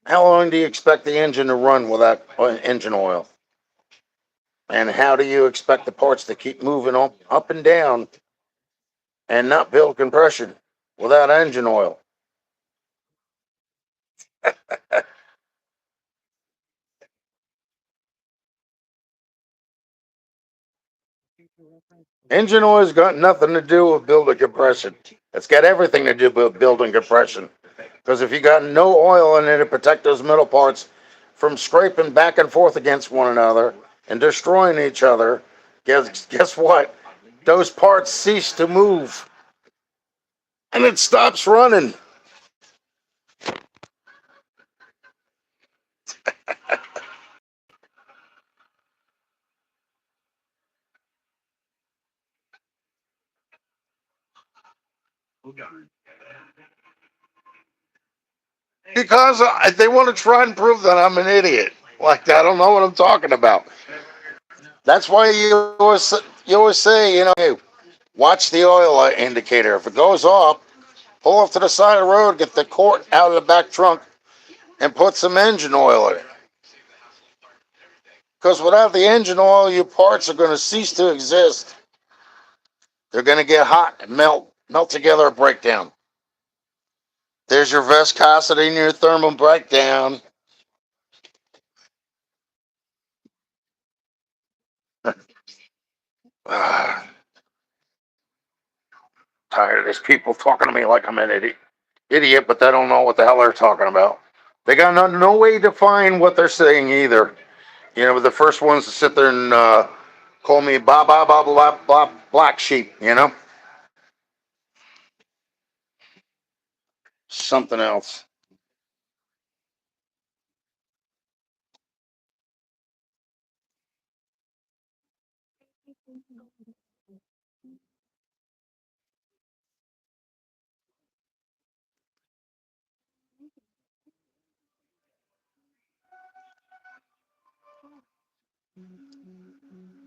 How long do you expect the engine to run without engine oil? And how do you expect the parts to keep moving up and down and not build compression without engine oil? Engine oil's got nothing to do with building compression. It's got everything to do with building compression. Because if you got no oil in it to protect those middle parts from scraping back and forth against one another and destroying each other, guess what? those parts cease to move and it stops running. Because they want to try and prove that I'm an idiot. Like, I don't know what I'm talking about. That's why you always say, hey, watch the oil indicator. If it goes off, pull off to the side of the road, get the quart out of the back trunk, and put some engine oil in it. Because without the engine oil, your parts are going to cease to exist. They're going to get hot and melt together or break down. There's your viscosity and your thermal breakdown. Tired of these people talking to me like I'm an idiot, but they don't know what the hell they're talking about. They got no way to define what they're saying either. The first ones to sit there and call me blah, blah, blah, blah, blah, black sheep. Something else.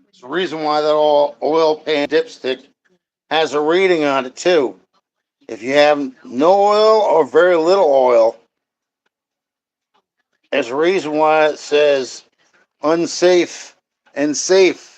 It's the reason why that oil pan dipstick has a reading on it too. If you have no oil or very little oil, there's a reason why it says unsafe and safe.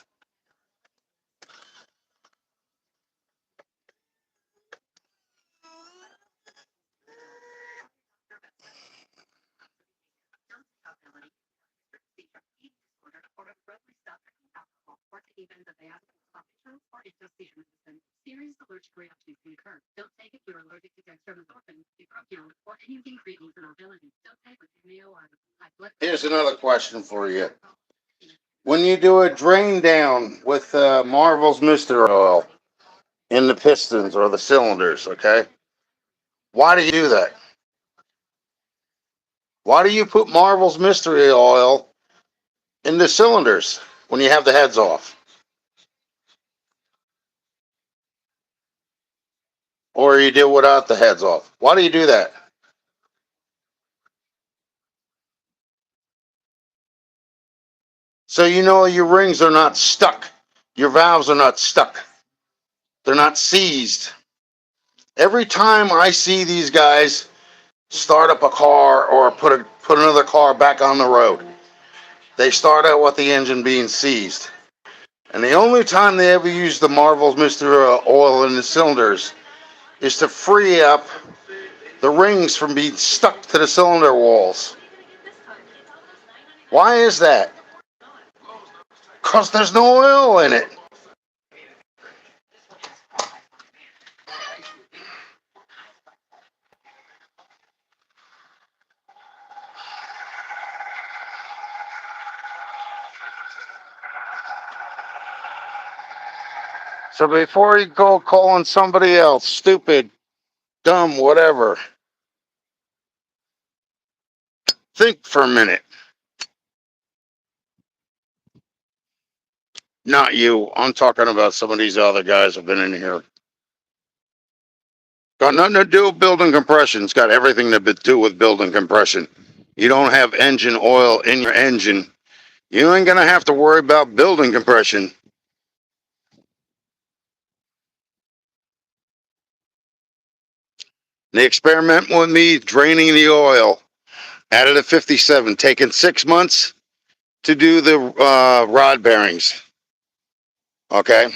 Here's another question for you. When you do a drain down with Marvel's Mystery Oil in the pistons or the cylinders, okay? Why do you do that? Why do you put Marvel's Mystery Oil in the cylinders when you have the heads off? Or you do without the heads off? Why do you do that? So you know your rings are not stuck. Your valves are not stuck. They're not seized. Every time I see these guys start up a car or put another car back on the road, they start out with the engine being seized. And the only time they ever use the Marvel's Mystery Oil in the cylinders is to free up the rings from being stuck to the cylinder walls. Why is that? Because there's no oil in it. So before you go calling somebody else stupid, dumb, whatever, think for a minute. Not you. I'm talking about some of these other guys who've been in here. Got nothing to do with building compression. It's got everything to do with building compression. You don't have engine oil in your engine. You ain't gonna have to worry about building compression. They experiment with me draining the oil. Added a 57, taking 6 months to do the rod bearings. Okay,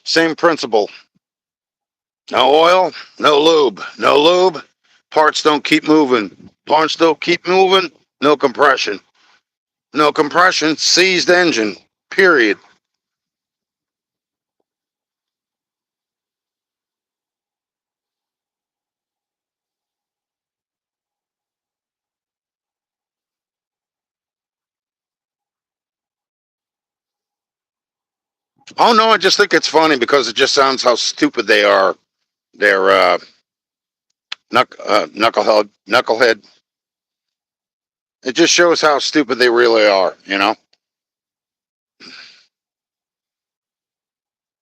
same principle. No oil, no lube. No lube, parts don't keep moving. Parts don't keep moving, no compression. No compression, seized engine, period. Oh no, I just think it's funny because it just sounds how stupid they are. They're knucklehead. It just shows how stupid they really are.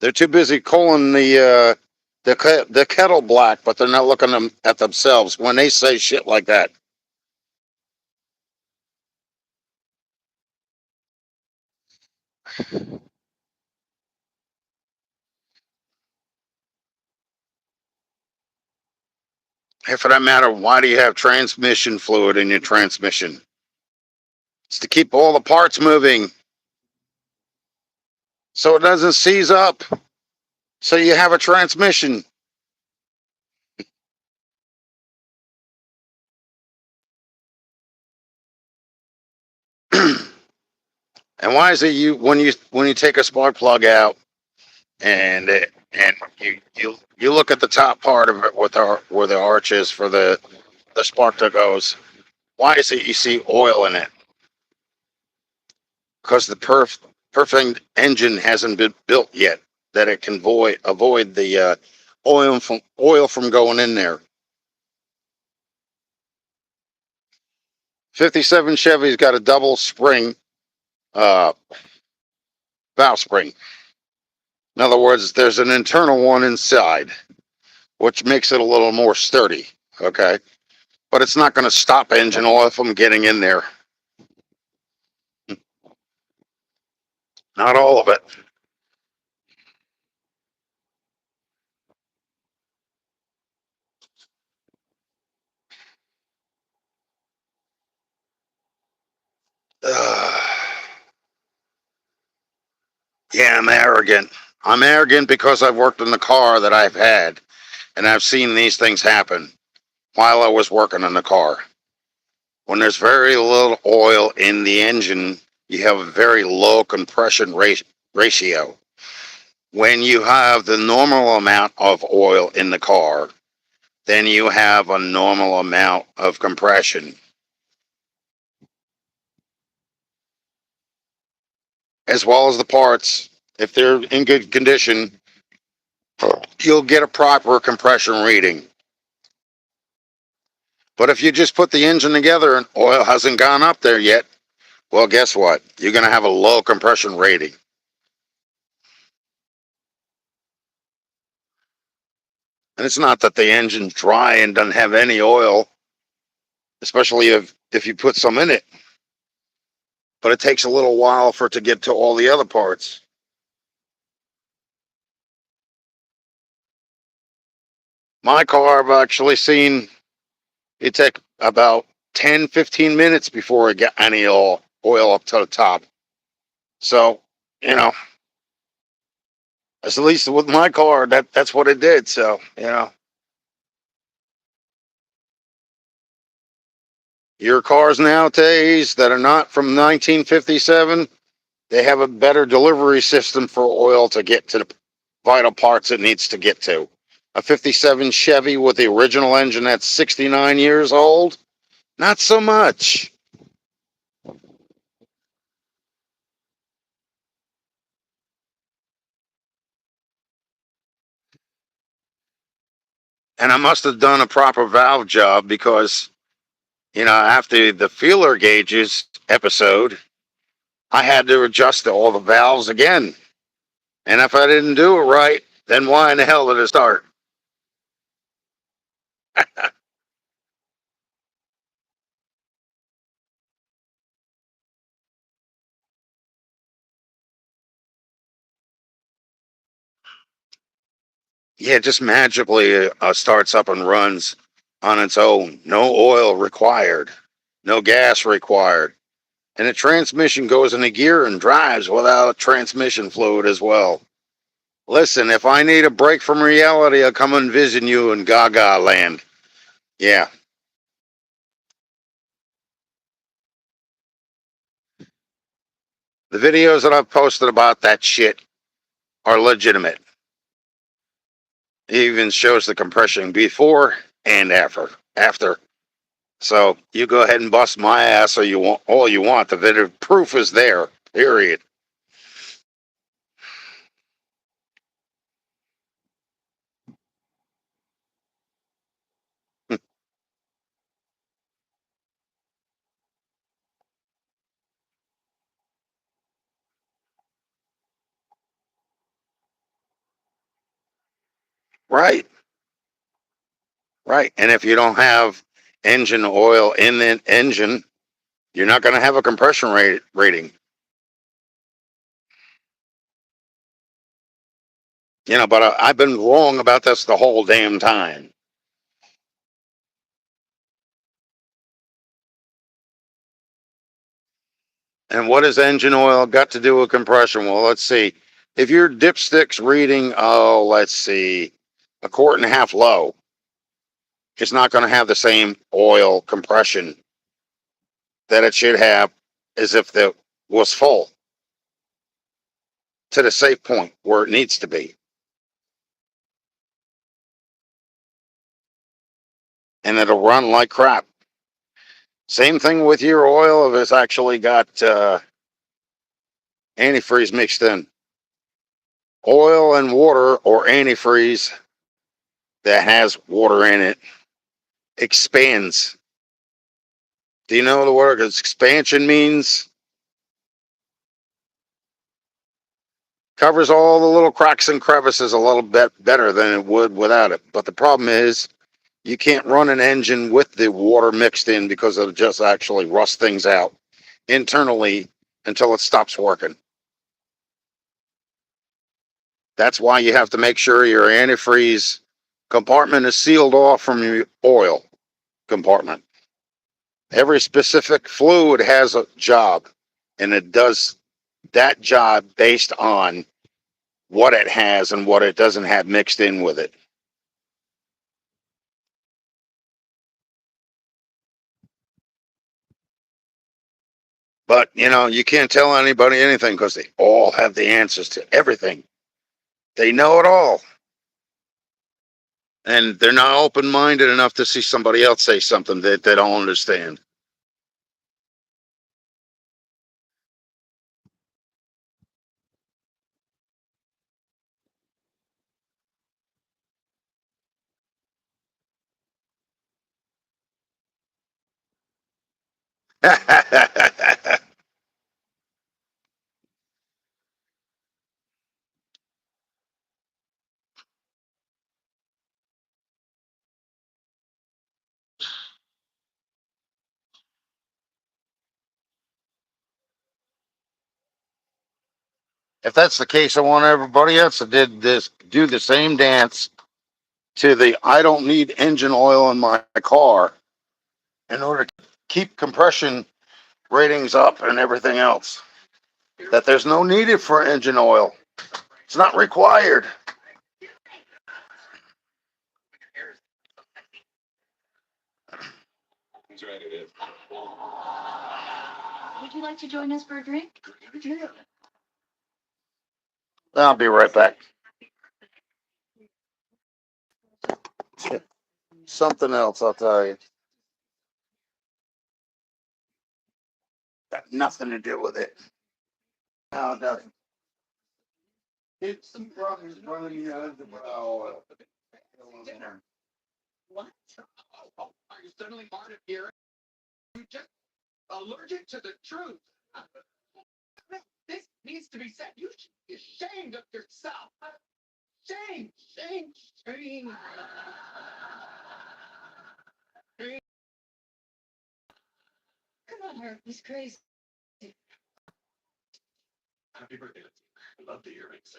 They're too busy calling the kettle black, but they're not looking at themselves when they say shit like that. Hey, for that matter, why do you have transmission fluid in your transmission? It's to keep all the parts moving so it doesn't seize up. So you have a transmission. And why is it when you take a spark plug out and you look at the top part of it with our where the arch is for the spark that goes? Why is it you see oil in it? Because the perfect engine hasn't been built yet that it can avoid the oil from going in there. 57 Chevy's got a double spring uh, valve spring. In other words, there's an internal one inside, which makes it a little more sturdy. Okay, but it's not going to stop engine oil from getting in there. Not all of it. Uh, yeah, I'm arrogant. I'm arrogant because I've worked in the car that I've had, and I've seen these things happen while I was working in the car. When there's very little oil in the engine, you have a very low compression ratio. When you have the normal amount of oil in the car, then you have a normal amount of compression. As well as the parts, if they're in good condition, you'll get a proper compression reading. But if you just put the engine together and oil hasn't gone up there yet, well, guess what? You're going to have a low compression rating. And it's not that the engine's dry and doesn't have any oil, especially if you put some in it. But it takes a little while for it to get to all the other parts. My car, I've actually seen it take about 10, 15 minutes before it got any oil up to the top. So, you know, at least with my car, that's what it did. So, your cars nowadays that are not from 1957, they have a better delivery system for oil to get to the vital parts it needs to get to. A 57 Chevy with the original engine that's 69 years old, not so much. And I must have done a proper valve job because, after the feeler gauges episode, I had to adjust all the valves again. And if I didn't do it right, then why in the hell did it start? Yeah, it just magically starts up and runs on its own. No oil required, no gas required. And the transmission goes into gear and drives without transmission fluid as well. Listen, if I need a break from reality, I'll come and visit you in Gaga land. Yeah, the videos that I've posted about that shit are legitimate. It even shows the compression before and after. After. So you go ahead and bust my ass all you want. The video proof is there. Period. Right, right. And if you don't have engine oil in the engine, you're not going to have a compression rating. But I've been wrong about this the whole damn time. And what has engine oil got to do with compression? Well, let's see. If your dipstick's reading, oh, let's see, a quart and a half low, it's not going to have the same oil compression that it should have as if it was full to the safe point where it needs to be. And it'll run like crap. Same thing with your oil if it's actually got antifreeze mixed in. Oil and water or antifreeze that has water in it expands. Do you know the word expansion means? Covers all the little cracks and crevices a little bit better than it would without it. But the problem is you can't run an engine with the water mixed in because it'll just actually rust things out internally until it stops working. That's why you have to make sure your antifreeze compartment is sealed off from your oil compartment. Every specific fluid has a job, and it does that job based on what it has and what it doesn't have mixed in with it. But, you can't tell anybody anything because they all have the answers to everything. They know it all. And they're not open minded enough to see somebody else say something that they don't understand. If that's the case, I want everybody else to do the same dance to the I don't need engine oil in my car in order to keep compression ratings up and everything else. That there's no need for engine oil. It's not required. Would you like to join us for a drink? I'll be right back. Something else, I'll tell you. Got nothing to do with it. No, it doesn't. It's some problems running the oil. What? Are you suddenly hard of hearing? You just allergic to the truth. This needs to be said. You should be ashamed of yourself. Shame, shame, shame. Come on, Herb. He's crazy. Happy birthday. I love the earrings.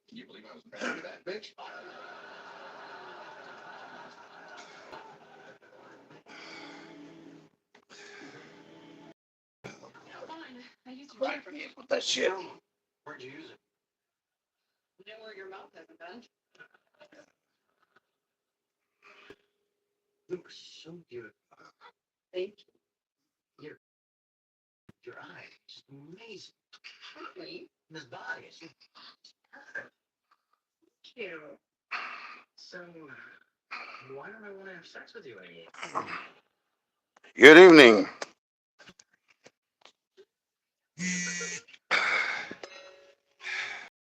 Can you believe I was married to that bitch? Fine. I used to with that shit. Where'd you use it? Nowhere your mouth hasn't been. Looks so beautiful. Thank you. Your eyes, just amazing. Really? This body is perfect. Thank you. So, why don't I want to have sex with you anymore? Good evening.